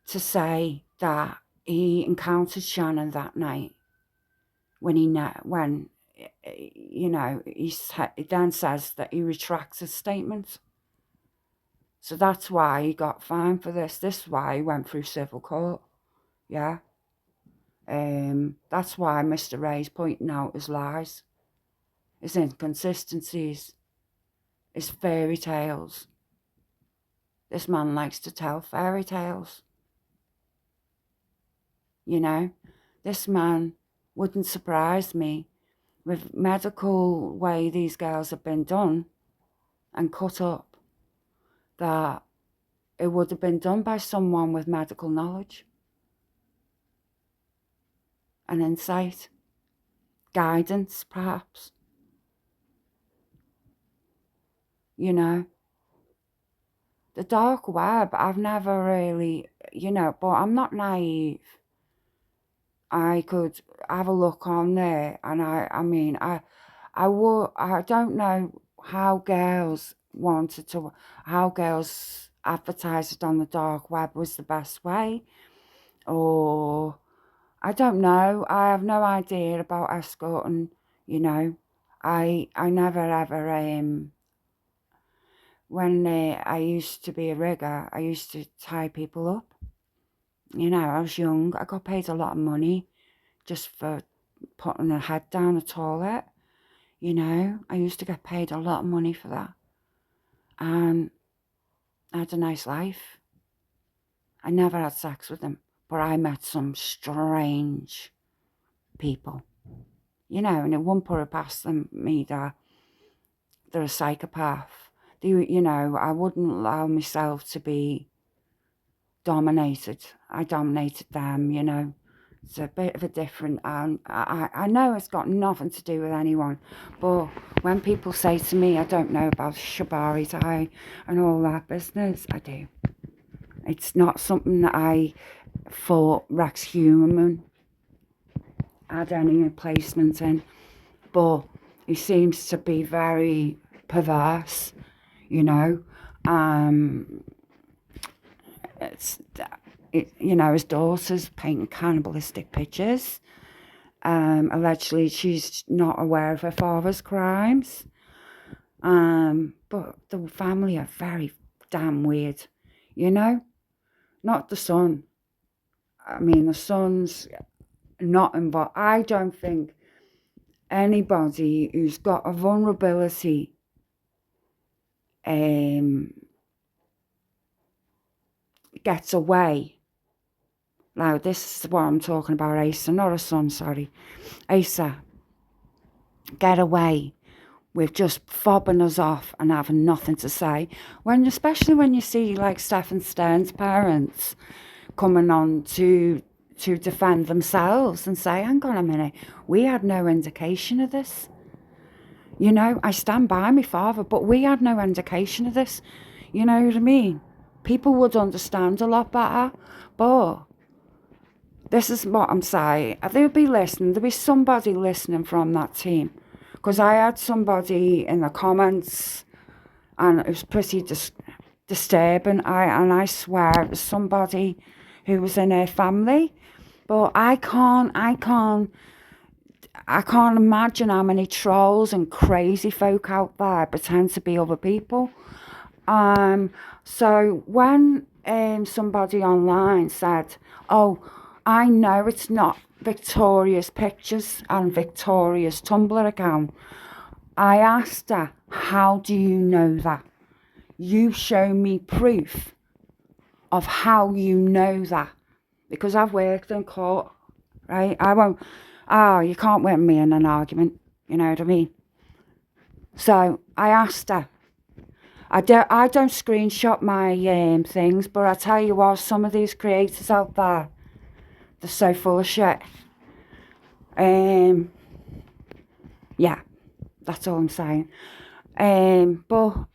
to say that he encountered Shannon that night when he then says that he retracts his statement. So that's why he got fined for this. This is why he went through civil court. Yeah. That's why Mr. Ray's pointing out his lies, his inconsistencies, his fairy tales. This man likes to tell fairy tales. You know, this man wouldn't surprise me with medical way these girls have been done and cut up, that it would have been done by someone with medical knowledge and insight, guidance perhaps. you know. The dark web, I've never really, but I'm not naive. I could have a look on there, and I mean, I don't know how girls how girls advertised on the dark web was the best way, or I don't know. I have no idea about escorting, you know. I never ever when I used to be a rigger, I used to tie people up. I was young. I got paid a lot of money just for putting a head down the toilet. I used to get paid a lot of money for that. And I had a nice life. I never had sex with them, but I met some strange people. And it wouldn't put it past me that they're a psychopath. I wouldn't allow myself to be dominated. I dominated them. It's a bit of a different, and I know it's got nothing to do with anyone, but when people say to me, I don't know about Shibari tie and all that business, I do. It's not something that I thought Rex Human had any placement in, but he seems to be very perverse, his daughter's painting cannibalistic pictures. Allegedly, she's not aware of her father's crimes. But the family are very damn weird, Not the son. I mean, the son's not involved. I don't think anybody who's got a vulnerability gets away. Now, this is what I'm talking about, Asa, not a son, sorry. Asa, get away with just fobbing us off and having nothing to say. Especially when you see, like, Stefan Stern's parents coming on to defend themselves and say, hang on a minute, we had no indication of this. I stand by my father, but we had no indication of this. You know what I mean? People would understand a lot better, but this is what I'm saying. There'll be somebody listening from that team. Because I had somebody in the comments, and it was pretty disturbing. I swear it was somebody who was in her family. But I can't imagine how many trolls and crazy folk out there pretend to be other people. So when somebody online said, oh, I know it's not Victoria's pictures and Victoria's Tumblr account, I asked her, how do you know that? You show me proof of how you know that. Because I've worked in court, right? You can't win me in an argument, you know what I mean? So I asked her. I don't screenshot my things, but I tell you what, some of these creators out there, they're so full of shit. Yeah, that's all I'm saying. But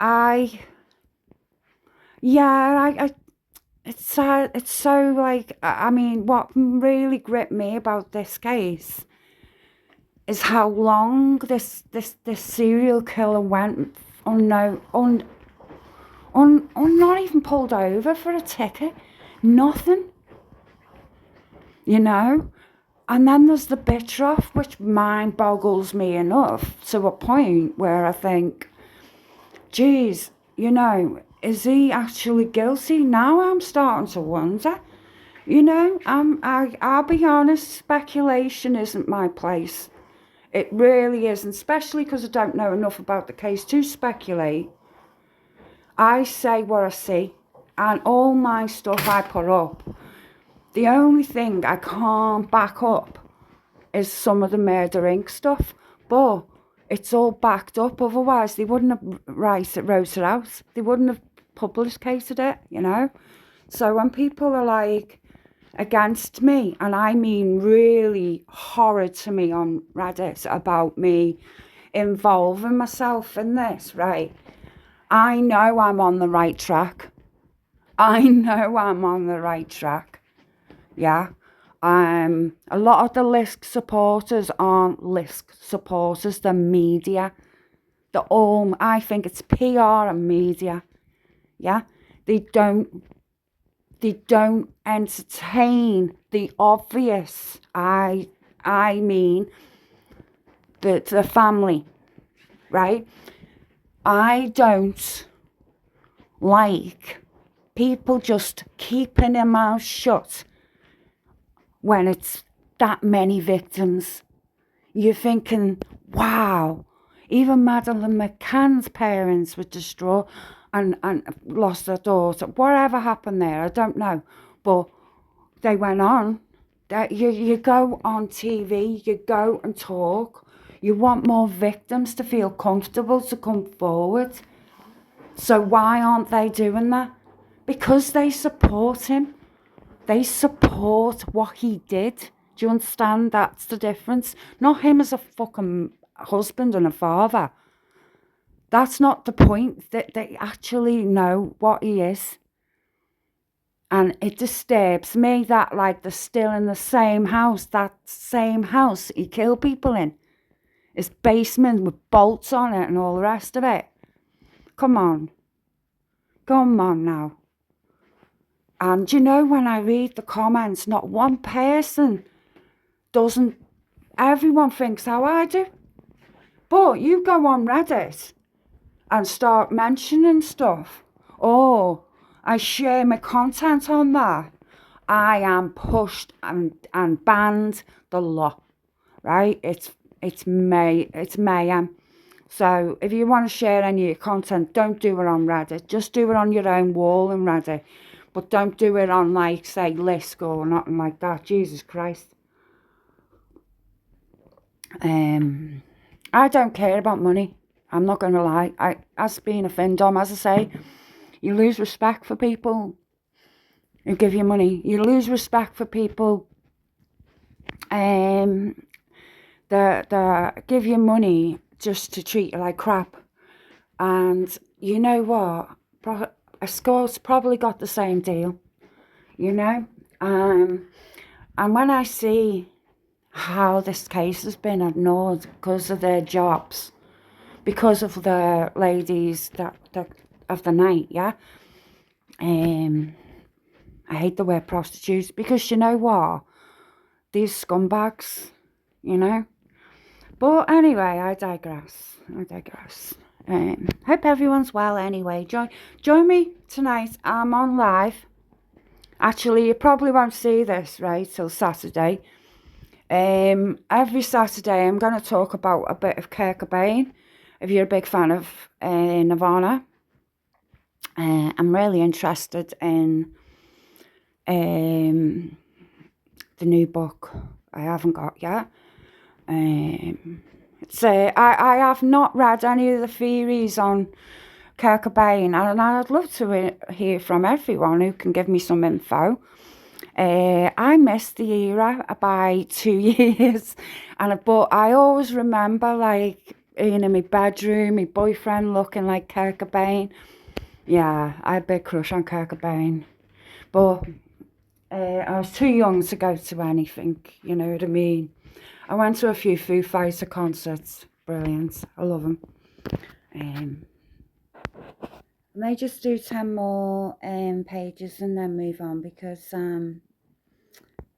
it's so like, I mean, what really gripped me about this case is how long this serial killer went not even pulled over for a ticket, nothing, And then there's the bitch off, which mind boggles me enough to a point where I think, geez, is he actually guilty? Now I'm starting to wonder. I'll be honest, speculation isn't my place. It really isn't, especially because I don't know enough about the case to speculate. I say what I see, and all my stuff I put up. The only thing I can't back up is some of the Murder Inc. stuff, but it's all backed up. Otherwise, they wouldn't have wrote it out. They wouldn't have publicated it, So when people are like against me, and I mean really horrid to me on Reddit about me involving myself in this, right? I know I'm on the right track. I know I'm on the right track. Yeah. A lot of the Lisk supporters aren't Lisk supporters, they're media. I think it's PR and media. Yeah. They don't entertain the obvious. I mean the family, right? I don't like people just keeping their mouths shut when it's that many victims. You're thinking, wow, even Madeleine McCann's parents were distraught and lost their daughter. Whatever happened there, I don't know. But they went on. You go on TV, you go and talk. You want more victims to feel comfortable to come forward. So why aren't they doing that? Because they support him. They support what he did. Do you understand? That's the difference. Not him as a fucking husband and a father. That's not the point. They actually know what he is. And it disturbs me that, like, they're still in the same house. That same house he killed people in. His basement with bolts on it and all the rest of it. Come on. Come on now. And you know, when I read the comments, not one person doesn't, everyone thinks how I do. But you go on Reddit and start mentioning stuff. Oh, I share my content on that. I am pushed and banned the lot, right? It's mayhem. So if you want to share any of your content, don't do it on Reddit. Just do it on your own wall in Reddit. But don't do it on, like, say, Lisk or nothing like that. Jesus Christ. I don't care about money. I'm not going to lie. As being a findom, as I say, you lose respect for people who give you money. You lose respect for people that give you money just to treat you like crap. And you know what? A score's probably got the same deal, you know? And when I see how this case has been ignored because of their jobs, because of the ladies that of the night, yeah? I hate the word prostitutes, because you know what? These scumbags, you know? But anyway, I digress. Hope everyone's well anyway. Join me tonight. I'm on live. Actually, you probably won't see this, right, till Saturday. Every Saturday I'm going to talk about a bit of Kurt Cobain. If you're a big fan of Nirvana. I'm really interested in the new book I haven't got yet. I have not read any of the theories on Kurt Cobain, and I'd love to hear from everyone who can give me some info. I missed the era by 2 years, but I always remember, like, being in my bedroom, my boyfriend looking like Kurt Cobain. Yeah, I had a big crush on Kurt Cobain, but I was too young to go to anything, you know what I mean? I went to a few Foo Fighter concerts. Brilliant. I love them. I may just do 10 more pages and then move on, because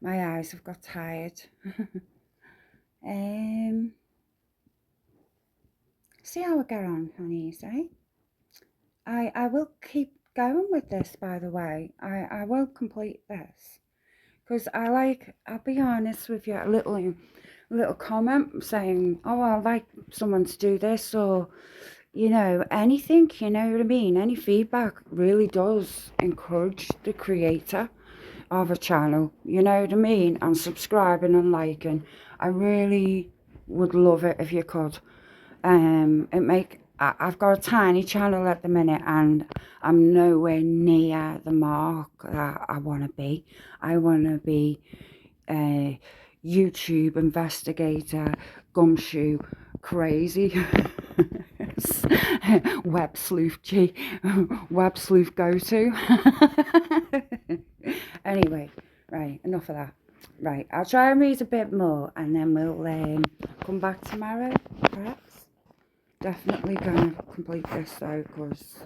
my eyes have got tired. See how I get on these, eh? I will keep going with this, by the way. I will complete this. Because I'll be honest with you, a little comment saying, oh, I'd like someone to do this, or, you know, anything, you know what I mean? Any feedback really does encourage the creator of a channel, you know what I mean? And subscribing and liking. I really would love it if you could. I've got a tiny channel at the minute, and I'm nowhere near the mark that I want to be. I want to be YouTube investigator, gumshoe, crazy. Web sleuth G, web sleuth go to. Anyway, right, enough of that. Right, I'll try and read a bit more and then we'll come back tomorrow, perhaps. Definitely going to complete this though, because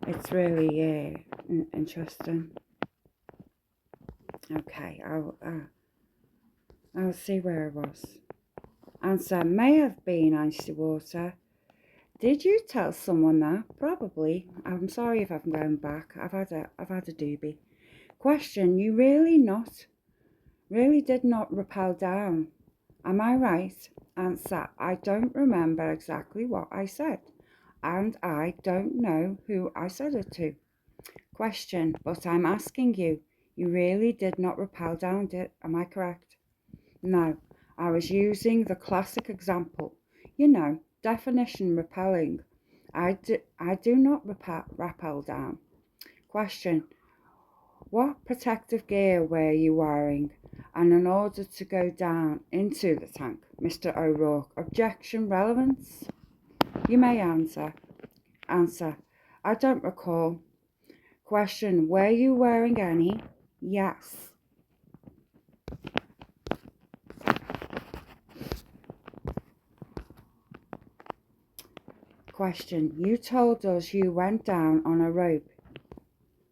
it's really interesting. Okay, I'll see where I was. Answer: may have been icy water. Did you tell someone that? Probably. I'm sorry if I'm going back. I've had a doobie. Question: you really did not rappel down. Am I right? Answer: I don't remember exactly what I said, and I don't know who I said it to. Question: but I'm asking you. You really did not rappel down, am I correct? No, I was using the classic example. You know, definition repelling. I do not rappel down. Question: what protective gear were you wearing? And in order to go down into the tank, Mr. O'Rourke. Objection: relevance? You may answer. Answer: I don't recall. Question: were you wearing any? Yes. Question: you told us you went down on a rope.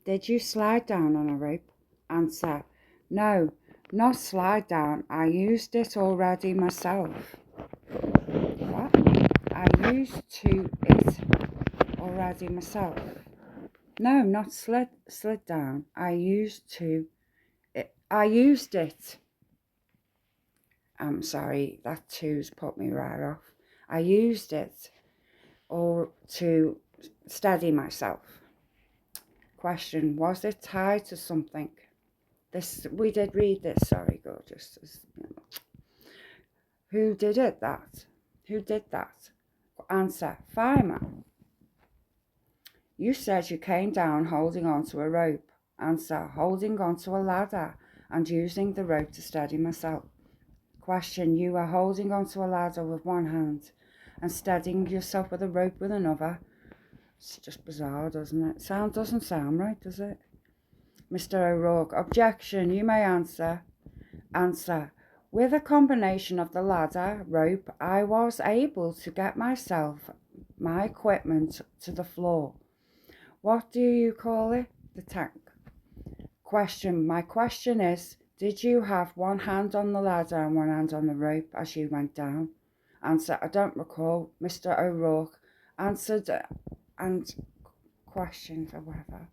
Did you slide down on a rope? Answer: no, not slide down. I used it already myself. What? I used it already myself. No, not slid down. I used it. I'm sorry, that two's put me right off. I used it or to steady myself. Question: was it tied to something? We did read this, sorry, gorgeous. Who did that? Who did that? Answer: fireman. You said you came down holding onto a rope. Answer: holding onto a ladder and using the rope to steady myself. Question: you were holding onto a ladder with one hand and steadying yourself with a rope with another. It's just bizarre, doesn't it? Doesn't sound right, does it? Mr. O'Rourke. Objection. You may answer. Answer: with a combination of the ladder, rope, I was able to get my equipment to the floor. What do you call it? The tank. Question: my question is, did you have one hand on the ladder and one hand on the rope as you went down? Answer: I don't recall. Mr. O'Rourke answered and questioned or whatever.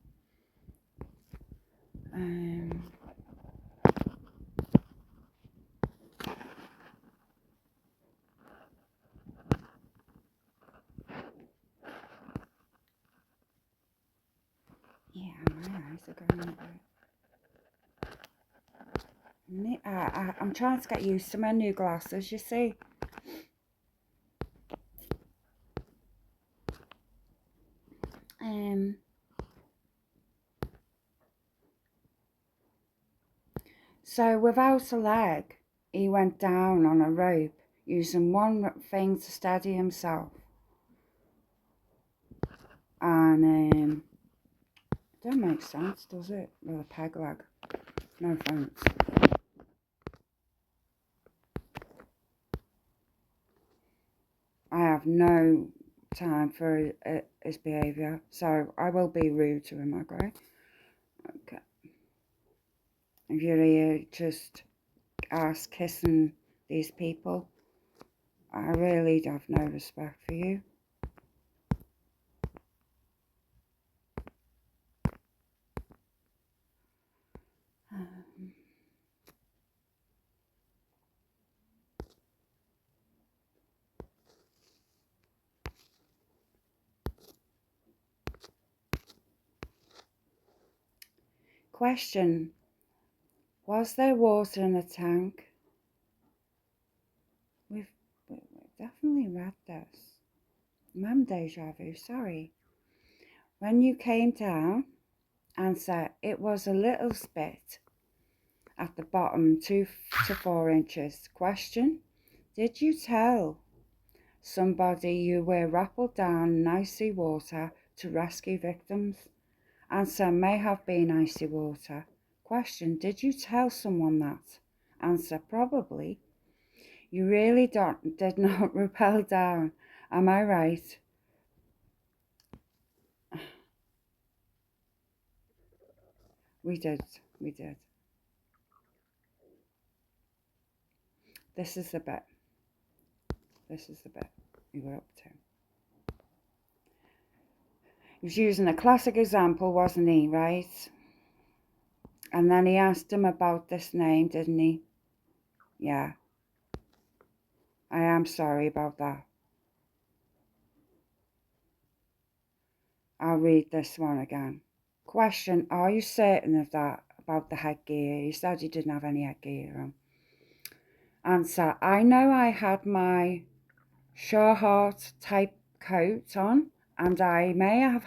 Yeah, my eyes are going a bit. I'm trying to get used to my new glasses, you see. So without a leg, he went down on a rope, using one thing to steady himself. And don't make sense, does it? With a peg leg. No thanks. I have no time for his behaviour, so I will be rude to him, okay? Okay. If you're here just ass kissing these people, I really have no respect for you. Question: was there water in the tank? We've definitely read this. I'm deja vu, sorry. When you came down, answer: it was a little spit at the bottom, 2 to 4 inches. Question: did you tell somebody you were rappelled down in icy water to rescue victims? Answer, may have been icy water. Question, did you tell someone that? Answer, probably. You really did not rappel down, am I right? We did. This is the bit we were up to. He was using a classic example, wasn't he, right? And then he asked him about this name, didn't he? Yeah. I am sorry about that. I'll read this one again. Question, are you certain of that about the headgear? He said he didn't have any headgear on. Answer, I know I had my Shawhart type coat on, and I may have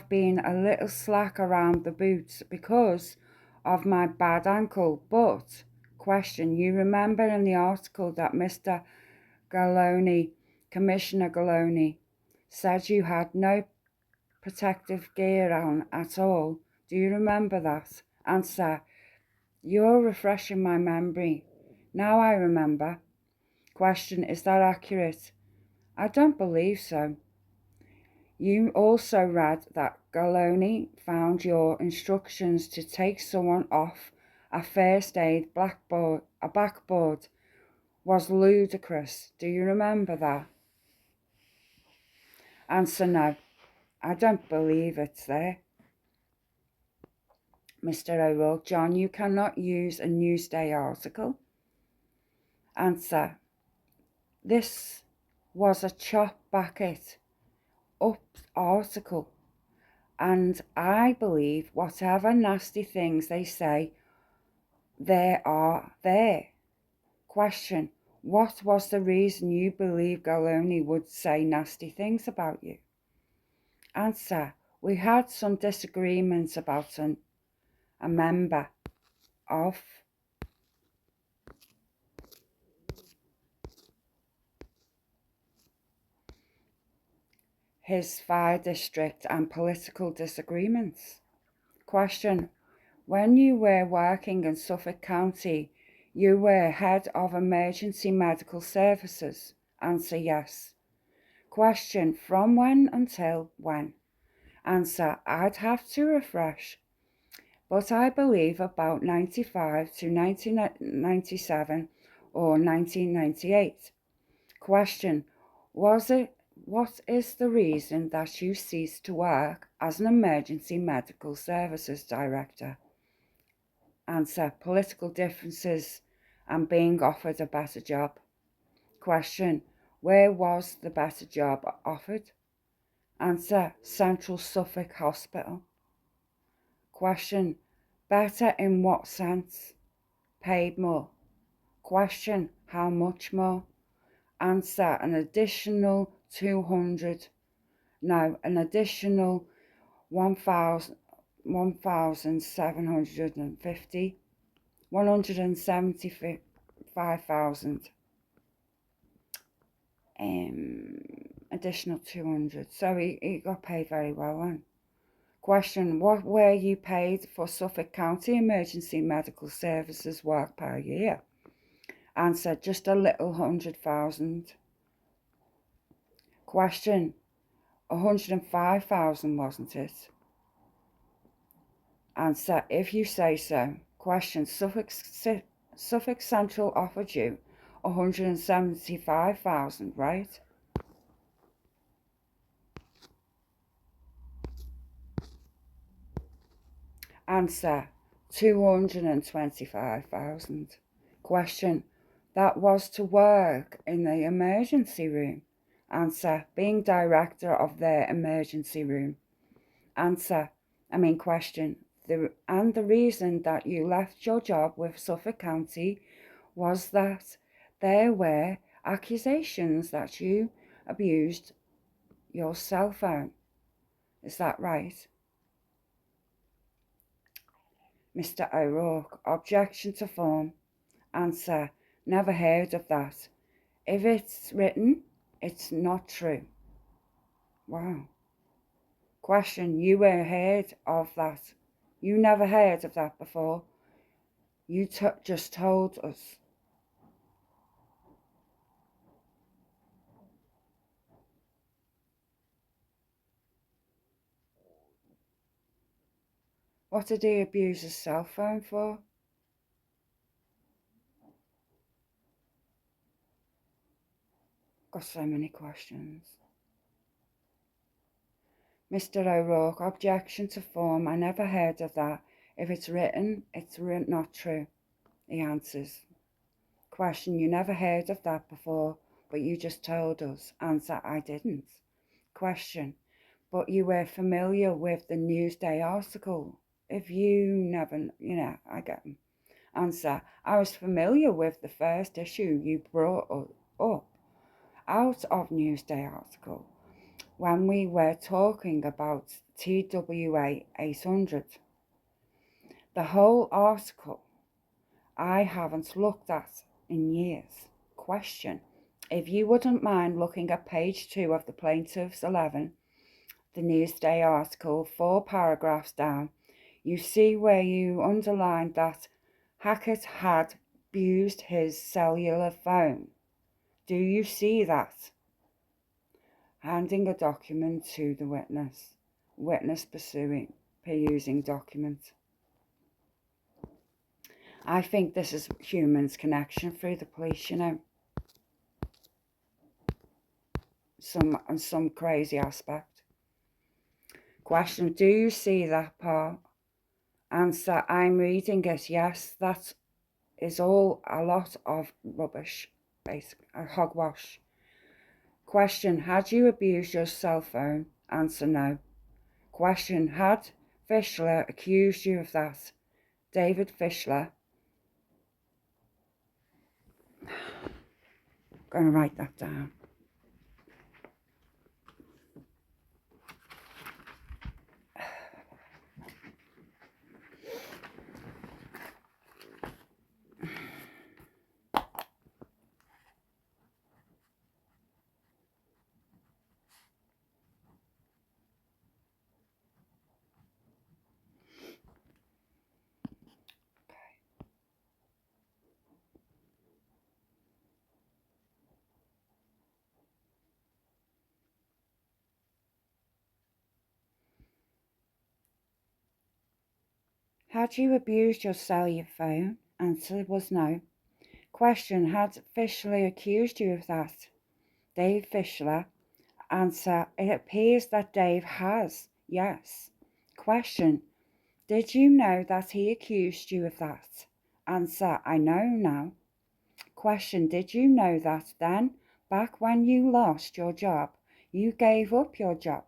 been a little slack around the boots because of my bad ankle, but question, you remember in the article that Mr. Galoni, Commissioner Galoni, said you had no protective gear on at all. Do you remember that? Answer, you're refreshing my memory. Now I remember. Question, is that accurate? I don't believe so. You also read that Galoni found your instructions to take someone off a first aid backboard was ludicrous. Do you remember that? Answer, no. I don't believe it's there. Mr. O'Rourke, John, you cannot use a Newsday article. Answer, this was a chop bucket up article, and I believe whatever nasty things they say there are there. Question, what was the reason you believe Galoni would say nasty things about you? Answer, we had some disagreements about a member of his fire district and political disagreements. Question, when you were working in Suffolk County, you were head of emergency medical services. Answer, yes. Question, from when until when? Answer, I'd have to refresh, but I believe about 95 to 1997 or 1998. Question, what is the reason that you ceased to work as an emergency medical services director? Answer, political differences and being offered a better job. Question, where was the better job offered? Answer, Central Suffolk Hospital. Question, better in what sense? Paid more. Question, how much more? Answer, an additional 1,750, 175,000, additional 200. So he got paid very well then. Question, what were you paid for Suffolk County Emergency Medical Services work per year? Answer, just a little 100,000. Question, 105,000, wasn't it? Answer, if you say so. Question, Suffolk Central offered you 175,000, right? Answer, 225,000. Question, that was to work in the emergency room. Answer, being director of their emergency room. Question, the reason that you left your job with Suffolk County was that there were accusations that you abused your cell phone. Is that right? Mr. O'Rourke, objection to form. Answer, never heard of that. If it's written, It's not true. Wow. Question, you were heard of that. You never heard of that before. You just told us. What did he abuse his cell phone for? Got so many questions. Mr. O'Rourke, objection to form. I never heard of that. If it's written, it's not true. He answers. Question, you never heard of that before, but you just told us. Answer, I didn't. Question, but you were familiar with the Newsday article. If you never, I get them. Answer, I was familiar with the first issue you brought up out of Newsday article when we were talking about TWA 800. The whole article I haven't looked at in years. Question, if you wouldn't mind looking at page 2 of the Plaintiff's 11, the Newsday article, 4 paragraphs down, you see where you underlined that Hacket had abused his cellular phone. Do you see that? Handing a document to the witness. Witness perusing document. I think this is humans' connection through the police, some crazy aspect. Question, do you see that part? Answer, I'm reading it. Yes, that is all a lot of rubbish, basically, hogwash. Question, had you abused your cell phone? Answer, no. Question, had Fischler accused you of that? David Fischler. I'm going to write that down. Had you abused your cellular phone? Answer was no. Question, had Fischler accused you of that? Dave Fischler. Answer, it appears that Dave has, yes. Question, did you know that he accused you of that? Answer, I know now. Question, did you know that then, back when you lost your job, you gave up your job?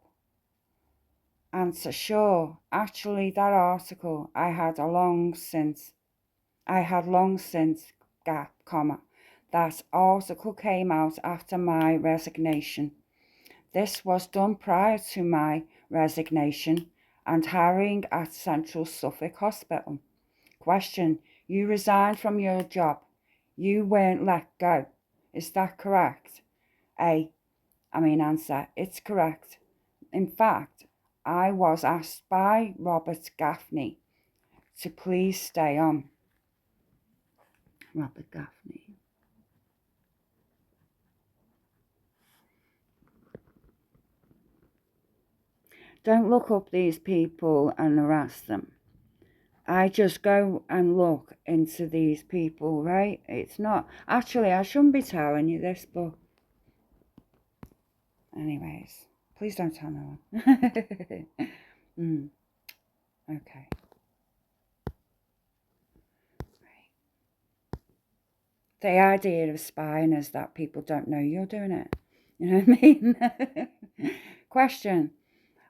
Answer, sure. Actually, that article I had long since, gap, comma. That article came out after my resignation. This was done prior to my resignation and hiring at Central Suffolk Hospital. Question, you resigned from your job. You weren't let go. Is that correct? Answer, it's correct. In fact, I was asked by Robert Gaffney to please stay on. Robert Gaffney. Don't look up these people and harass them. I just go and look into these people, right? It's not... Actually, I shouldn't be telling you this, but... Anyways, please don't tell no one. Okay. The idea of spying is that people don't know you're doing it. You know what I mean? Question.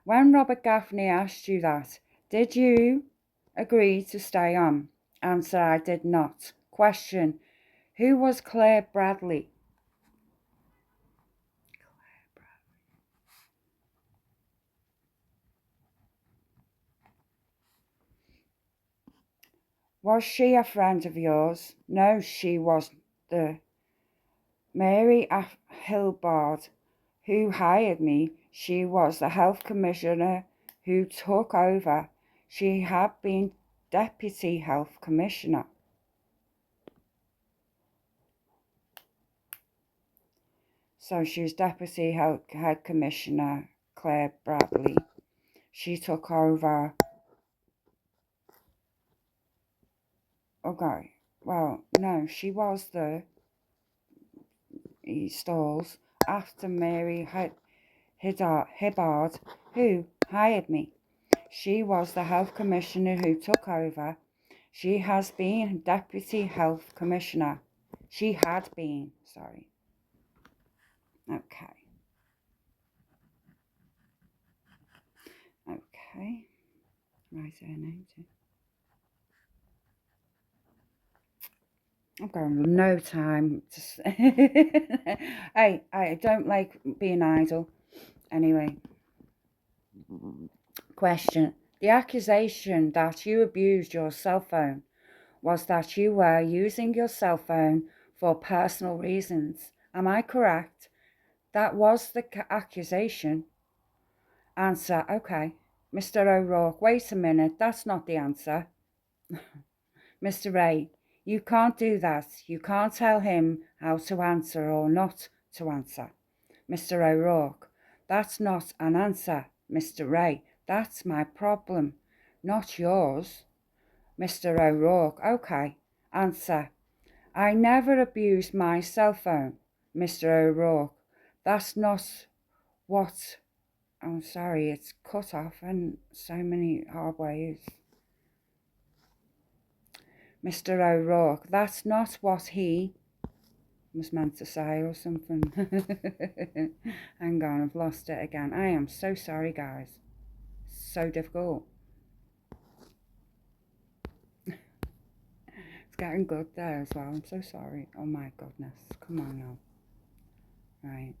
When Robert Gaffney asked you that, did you agree to stay on? Answer, I did not. Question. Who was Claire Bradley? Was she a friend of yours? No, she was the Mary Hilbard. who hired me. She was the health commissioner who took over. She had been deputy health commissioner. So she was deputy head commissioner, Claire Bradley. She took over. Okay, well, no, she was the stalls after Mary Hibbard, who hired me. She was the health commissioner who took over. She has been deputy health commissioner. She had been, sorry. Okay. Okay. Write her name too. I've got no time to hey, I don't like being idle. Anyway. Question. The accusation that you abused your cell phone was that you were using your cell phone for personal reasons. Am I correct? That was the accusation. Answer. Okay. Mr. O'Rourke, wait a minute. That's not the answer. Mr. Ray, you can't do that. You can't tell him how to answer or not to answer. Mr. O'Rourke, that's not an answer. Mr. Ray, that's my problem, not yours. Mr. O'Rourke, okay. Answer. I never abused my cell phone. Mr. O'Rourke, that's not what... I'm sorry, it's cut off in so many hard ways. Mr. O'Rourke, that's not what he was meant to say or something. Hang on, I've lost it again. I am so sorry, guys. So difficult. It's getting good there as well. I'm so sorry. Oh my goodness. Come on now. Right.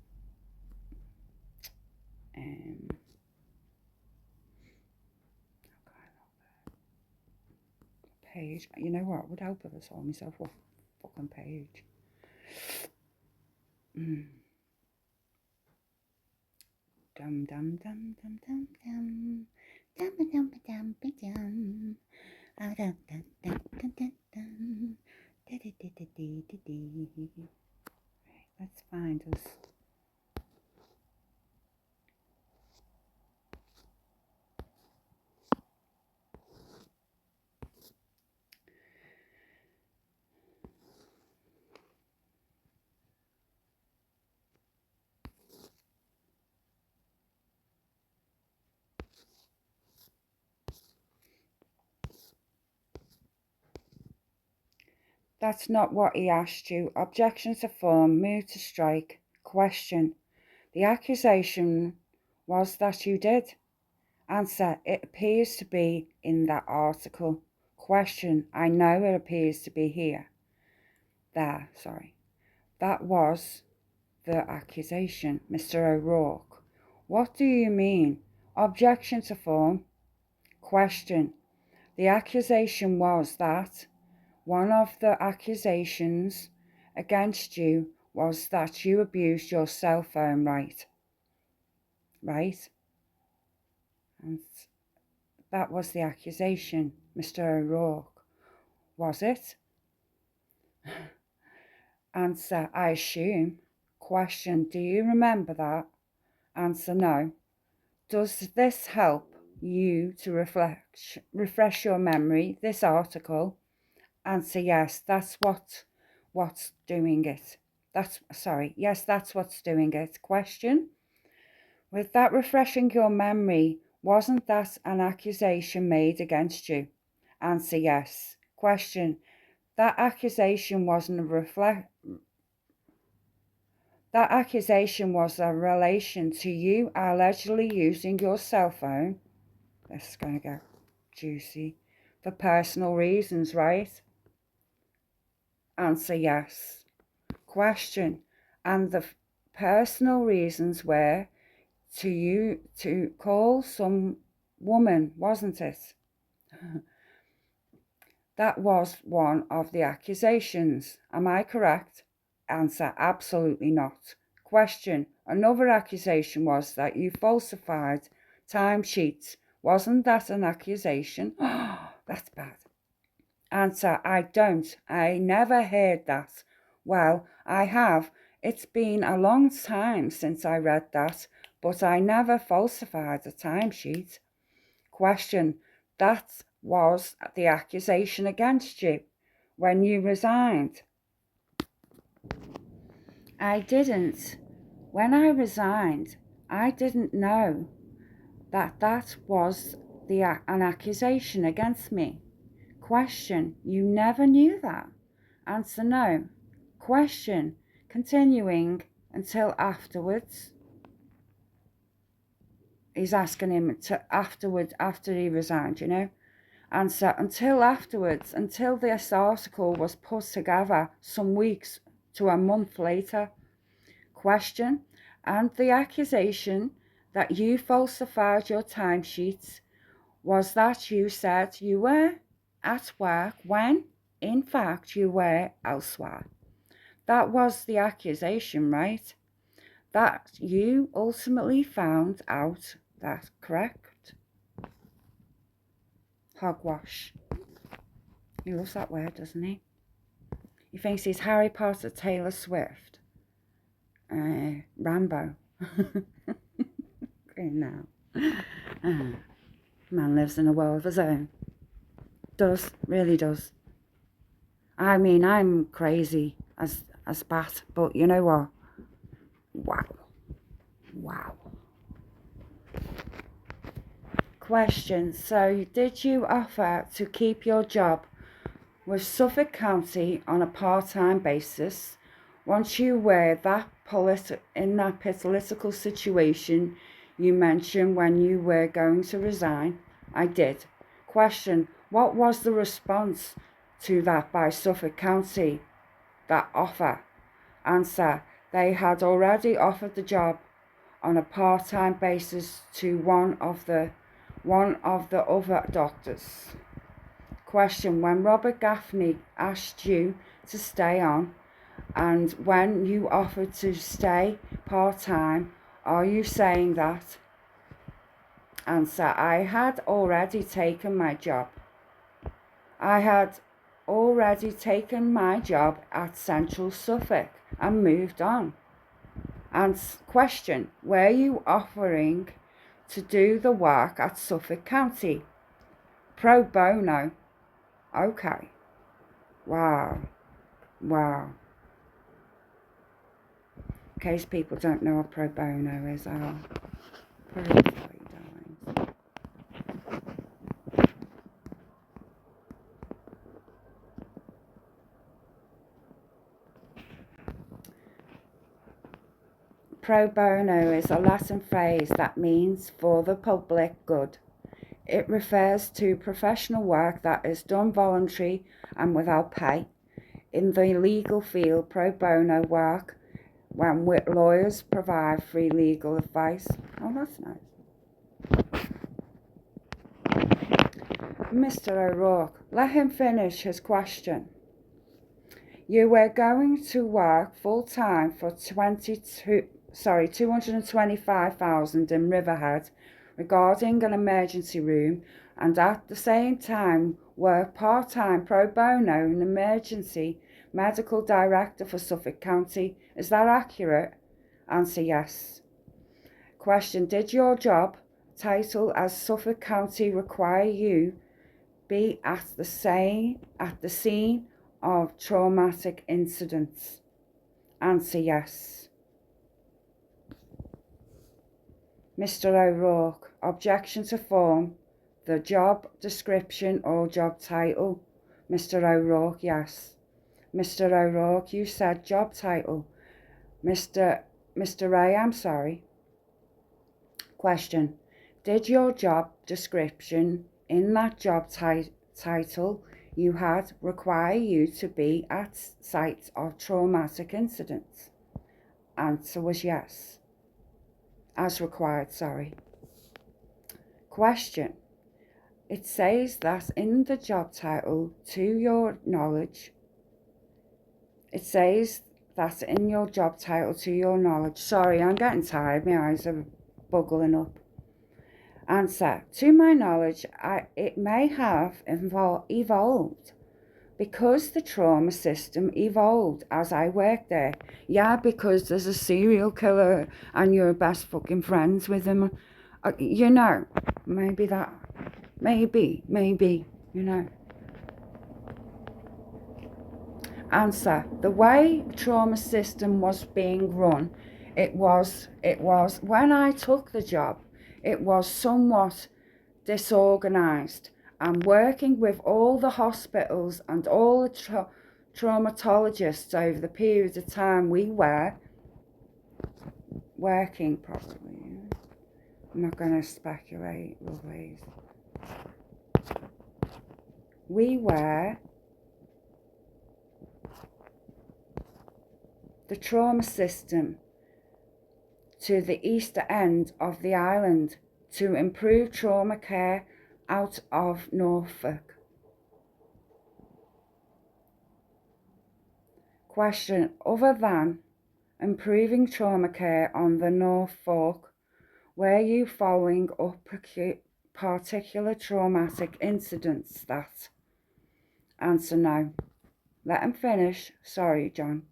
Page. You know what? Would help if I saw myself what fucking page. Dum dum dum dum dum dum. Dum dum dum dum dum. Let's find us. That's not what he asked you. Objection to form. Move to strike. Question. The accusation was that you did. Answer. It appears to be in that article. Question. I know it appears to be here. There, sorry. That was the accusation. Mr. O'Rourke. What do you mean? Objection to form. Question. The accusation was that one of the accusations against you was that you abused your cell phone, right? Right? And that was the accusation, Mr. O'Rourke. Was it? Answer, I assume. Question, do you remember that? Answer, no. Does this help you to refresh your memory, this article? Answer, yes, that's what's doing it. Yes, that's what's doing it. Question, with that refreshing your memory, wasn't that an accusation made against you? Answer, yes. Question, that accusation wasn't that accusation was a relation to you allegedly using your cell phone. This is going to get juicy. For personal reasons, right? Answer, yes. Question, and the personal reasons were to you to call some woman, wasn't it? That was one of the accusations. Am I correct? Answer, absolutely not. Question. Another accusation was that you falsified timesheets. Wasn't that an accusation? That's bad. Answer. I don't. I never heard that. Well, I have. It's been a long time since I read that, but I never falsified a timesheet. Question. That was the accusation against you when you resigned. I didn't. When I resigned, I didn't know that that was an accusation against me. Question. You never knew that? Answer. No. Question. Continuing until afterwards. He's asking him afterwards, after he resigned, you know. Answer. Until afterwards, until this article was put together some weeks to a month later. Question. And the accusation that you falsified your timesheets was that you said you were at work when, in fact, you were elsewhere. That was the accusation, right? That you ultimately found out that, correct? Hogwash. He loves that word, doesn't he? He thinks he's Harry Potter, Taylor Swift, Rambo. Now. Man lives in a world of his own. Does, really does. I mean, I'm crazy as bat, but you know what? Wow. Question. So, did you offer to keep your job with Suffolk County on a part-time basis once you were in that political situation you mentioned when you were going to resign? I did. Question. What was the response to that by Suffolk County, that offer? Answer. They had already offered the job on a part-time basis to one of the other doctors. Question. When Robert Gaffney asked you to stay on, and when you offered to stay part-time, are you saying that? Answer. I had already taken my job. I had already taken my job at Central Suffolk and moved on. And question. Were you offering to do the work at Suffolk County? Pro bono. Okay. Wow. In case people don't know what pro bono is, I'll put it for you, darlings. Pro bono is a Latin phrase that means for the public good. It refers to professional work that is done voluntarily and without pay. In the legal field, pro bono work when lawyers provide free legal advice. Oh, that's nice. Mr. O'Rourke, let him finish his question. You were going to work full-time for $225,000 in Riverhead regarding an emergency room, and at the same time work part-time pro bono in emergency medical director for Suffolk County. Is that accurate? Answer. Yes. Question. Did your job title as Suffolk County require you be at the scene of traumatic incidents? Answer. Yes. Mr. O'Rourke, objection to form the job description or job title. Mr. O'Rourke. Yes. Mr. O'Rourke, you said job title. Mr. Ray, I'm sorry. Question. Did your job description in that job title you had require you to be at sites of traumatic incidents? Answer was yes. As required, sorry. Question. It says that in the job title, to your knowledge, it says that's in your job title to your knowledge? Sorry, I'm getting tired. My eyes are buggling up. Answer. To my knowledge, it may have evolved because the trauma system evolved as I worked there. Yeah, because there's a serial killer and you're best fucking friends with him. You know, maybe that. Maybe, you know. Answer. The way trauma system was being run, it was, when I took the job, it was somewhat disorganized, and working with all the hospitals and all the traumatologists over the period of time we were working properly. I'm not going to speculate, lovelies. We were the trauma system to the east end of the island to improve trauma care out of Norfolk. Question. Other than improving trauma care on the North Fork, were you following up particular traumatic incidents that? Answer. No. Let him finish. Sorry, John.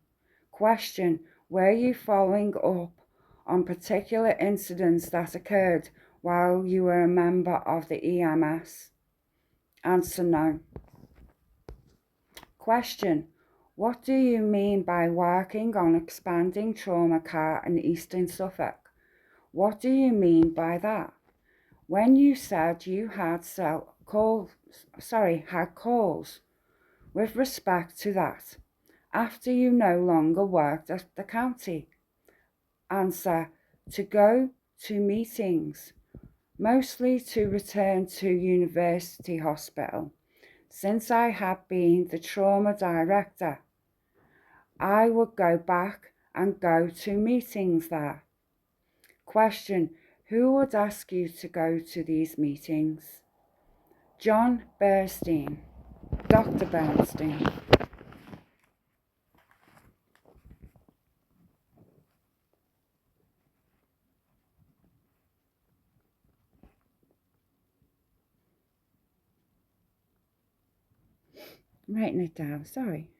Question. Were you following up on particular incidents that occurred while you were a member of the EMS? Answer. No. Question. What do you mean by working on expanding trauma care in Eastern Suffolk? What do you mean by that? When you said you had calls with respect to that, after you no longer worked at the county? Answer. To go to meetings, mostly to return to University Hospital. Since I had been the trauma director, I would go back and go to meetings there. Question. Who would ask you to go to these meetings? John Bernstein. Dr. Bernstein. I'm writing it down, sorry.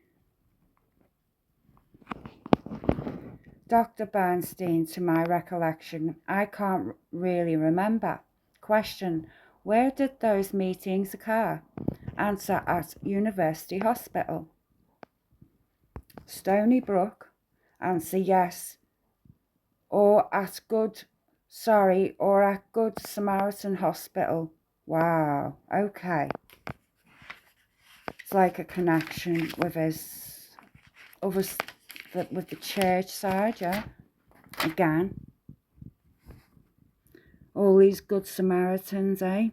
Dr. Bernstein, to my recollection, I can't really remember. Question. Where did those meetings occur? Answer. At University Hospital. Stony Brook. Answer. Yes. Or at Good Samaritan Hospital. Wow, okay. It's like a connection with with the church side, yeah. Again. All these Good Samaritans, eh?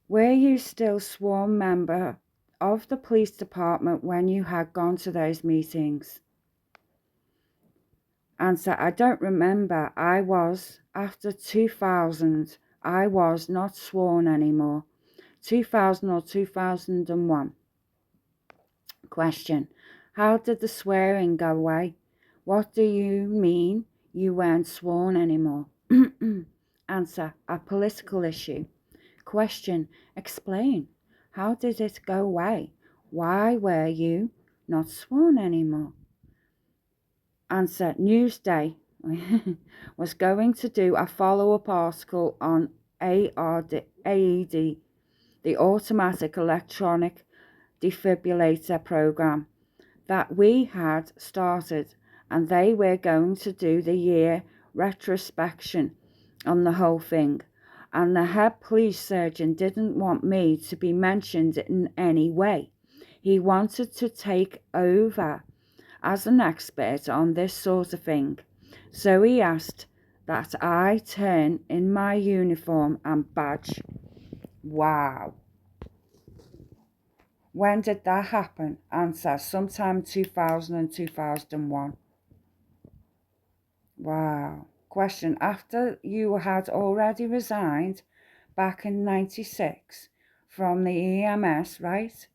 Were you still sworn member of the police department when you had gone to those meetings? Answer. I don't remember. I was. After 2000, I was not sworn anymore. 2000 or 2001. Question. How did the swearing go away? What do you mean you weren't sworn anymore? Answer. A political issue. Question. Explain. How did it go away? Why were you not sworn anymore? Answer. Newsday was going to do a follow-up article on AED, the automatic electronic defibrillator program that we had started, and they were going to do the year retrospection on the whole thing, and the head police surgeon didn't want me to be mentioned in any way. He wanted to take over as an expert on this sort of thing, so he asked that I turn in my uniform and badge. Wow. When did that happen? Answer. Sometime 2000 and 2001. Wow. Question. After you had already resigned back in 96 from the EMS, right?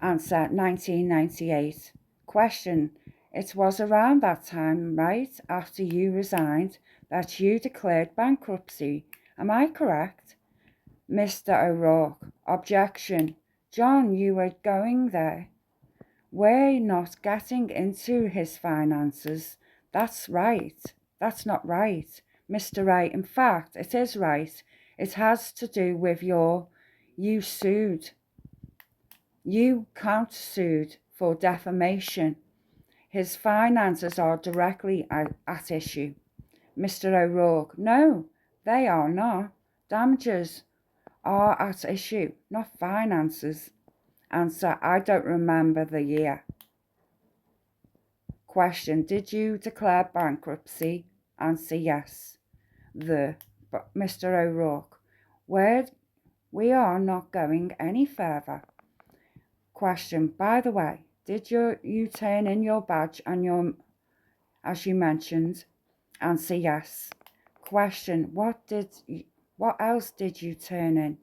Answer, 1998. Question, it was around that time, right, after you resigned, that you declared bankruptcy. Am I correct? Mr. O'Rourke, objection. John, you were going there. We're not getting into his finances. That's right. That's not right. Mr. Wright, in fact, it is right. It has to do with you sued. You countersued for defamation. His finances are directly at issue. Mr. O'Rourke, no, they are not. Damages are at issue, not finances. Answer, I don't remember the year. Question, did you declare bankruptcy? Answer, yes. Mr. O'Rourke, we are not going any further. Question, by the way, did you turn in your badge and as you mentioned? Answer, yes. Question, what else did you turn in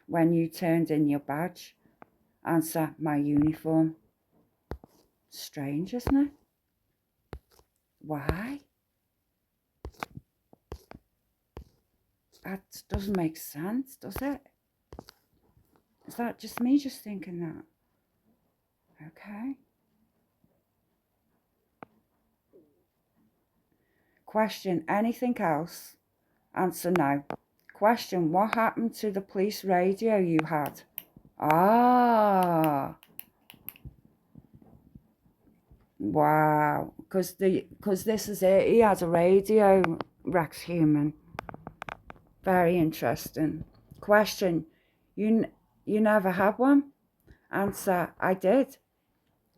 when you turned in your badge? Answer, my uniform. Strange, isn't it? Why? That doesn't make sense, does it? Is that just me just thinking that? Okay. Question, anything else? Answer, no. Question, what happened to the police radio you had? Ah. Wow. Because this is it. He has a radio, Rex Human. Very interesting. Question, you never had one? Answer, I did.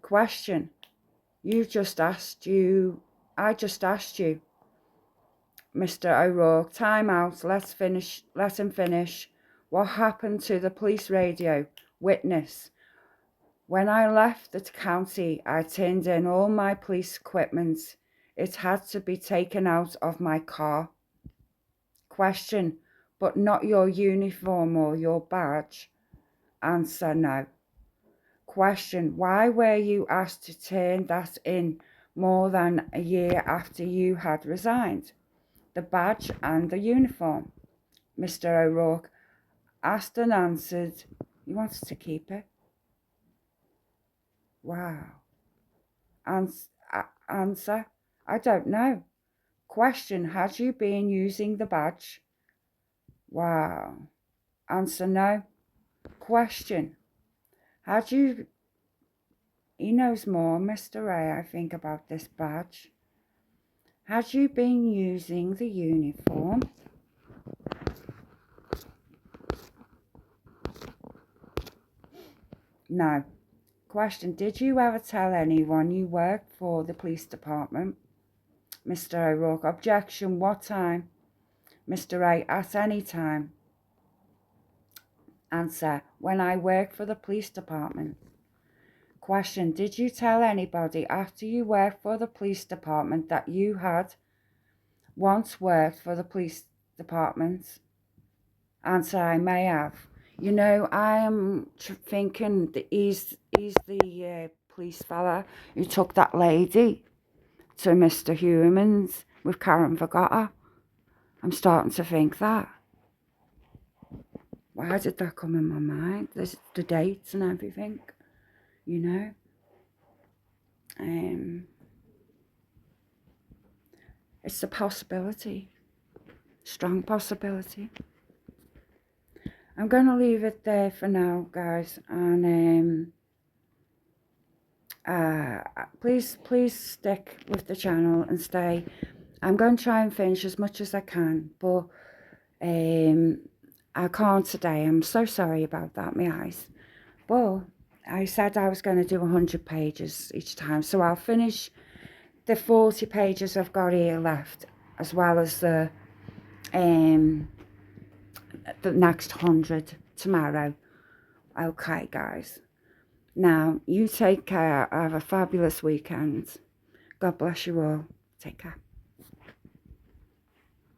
Question, I just asked you. Mr. O'Rourke, time out, let him finish. What happened to the police radio? Witness, when I left the county, I turned in all my police equipment. It had to be taken out of my car. Question, but not your uniform or your badge? Answer, no. Question, why were you asked to turn that in more than a year after you had resigned? The badge and the uniform. Mr. O'Rourke, asked and answered. He wants to keep it. Wow. Answer, I don't know. Question, had you been using the badge? Wow. Answer, no. Question, had you... He knows more, Mr. Ray, I think, about this badge. Had you been using the uniform? No. Question, did you ever tell anyone you worked for the police department? Mr. O'Rourke, objection, what time? Mr. Ray, at any time. Answer, when I worked for the police department. Question, did you tell anybody after you worked for the police department that you had once worked for the police department? Answer, I may have. You know, I am thinking that he's the police fella who took that lady to Mr. Human's with Karen Vergotta. I'm starting to think that. Why did that come in my mind? There's the dates and everything, you know. It's a possibility, strong possibility. I'm going to leave it there for now, guys, and please stick with the channel and stay. I'm going to try and finish as much as I can, but I can't today. I'm so sorry about that, my eyes. But I said I was going to do 100 pages each time, so I'll finish the 40 pages I've got here left, as well as the next 100 tomorrow. Okay, guys. Now, you take care. Have a fabulous weekend. God bless you all. Take care.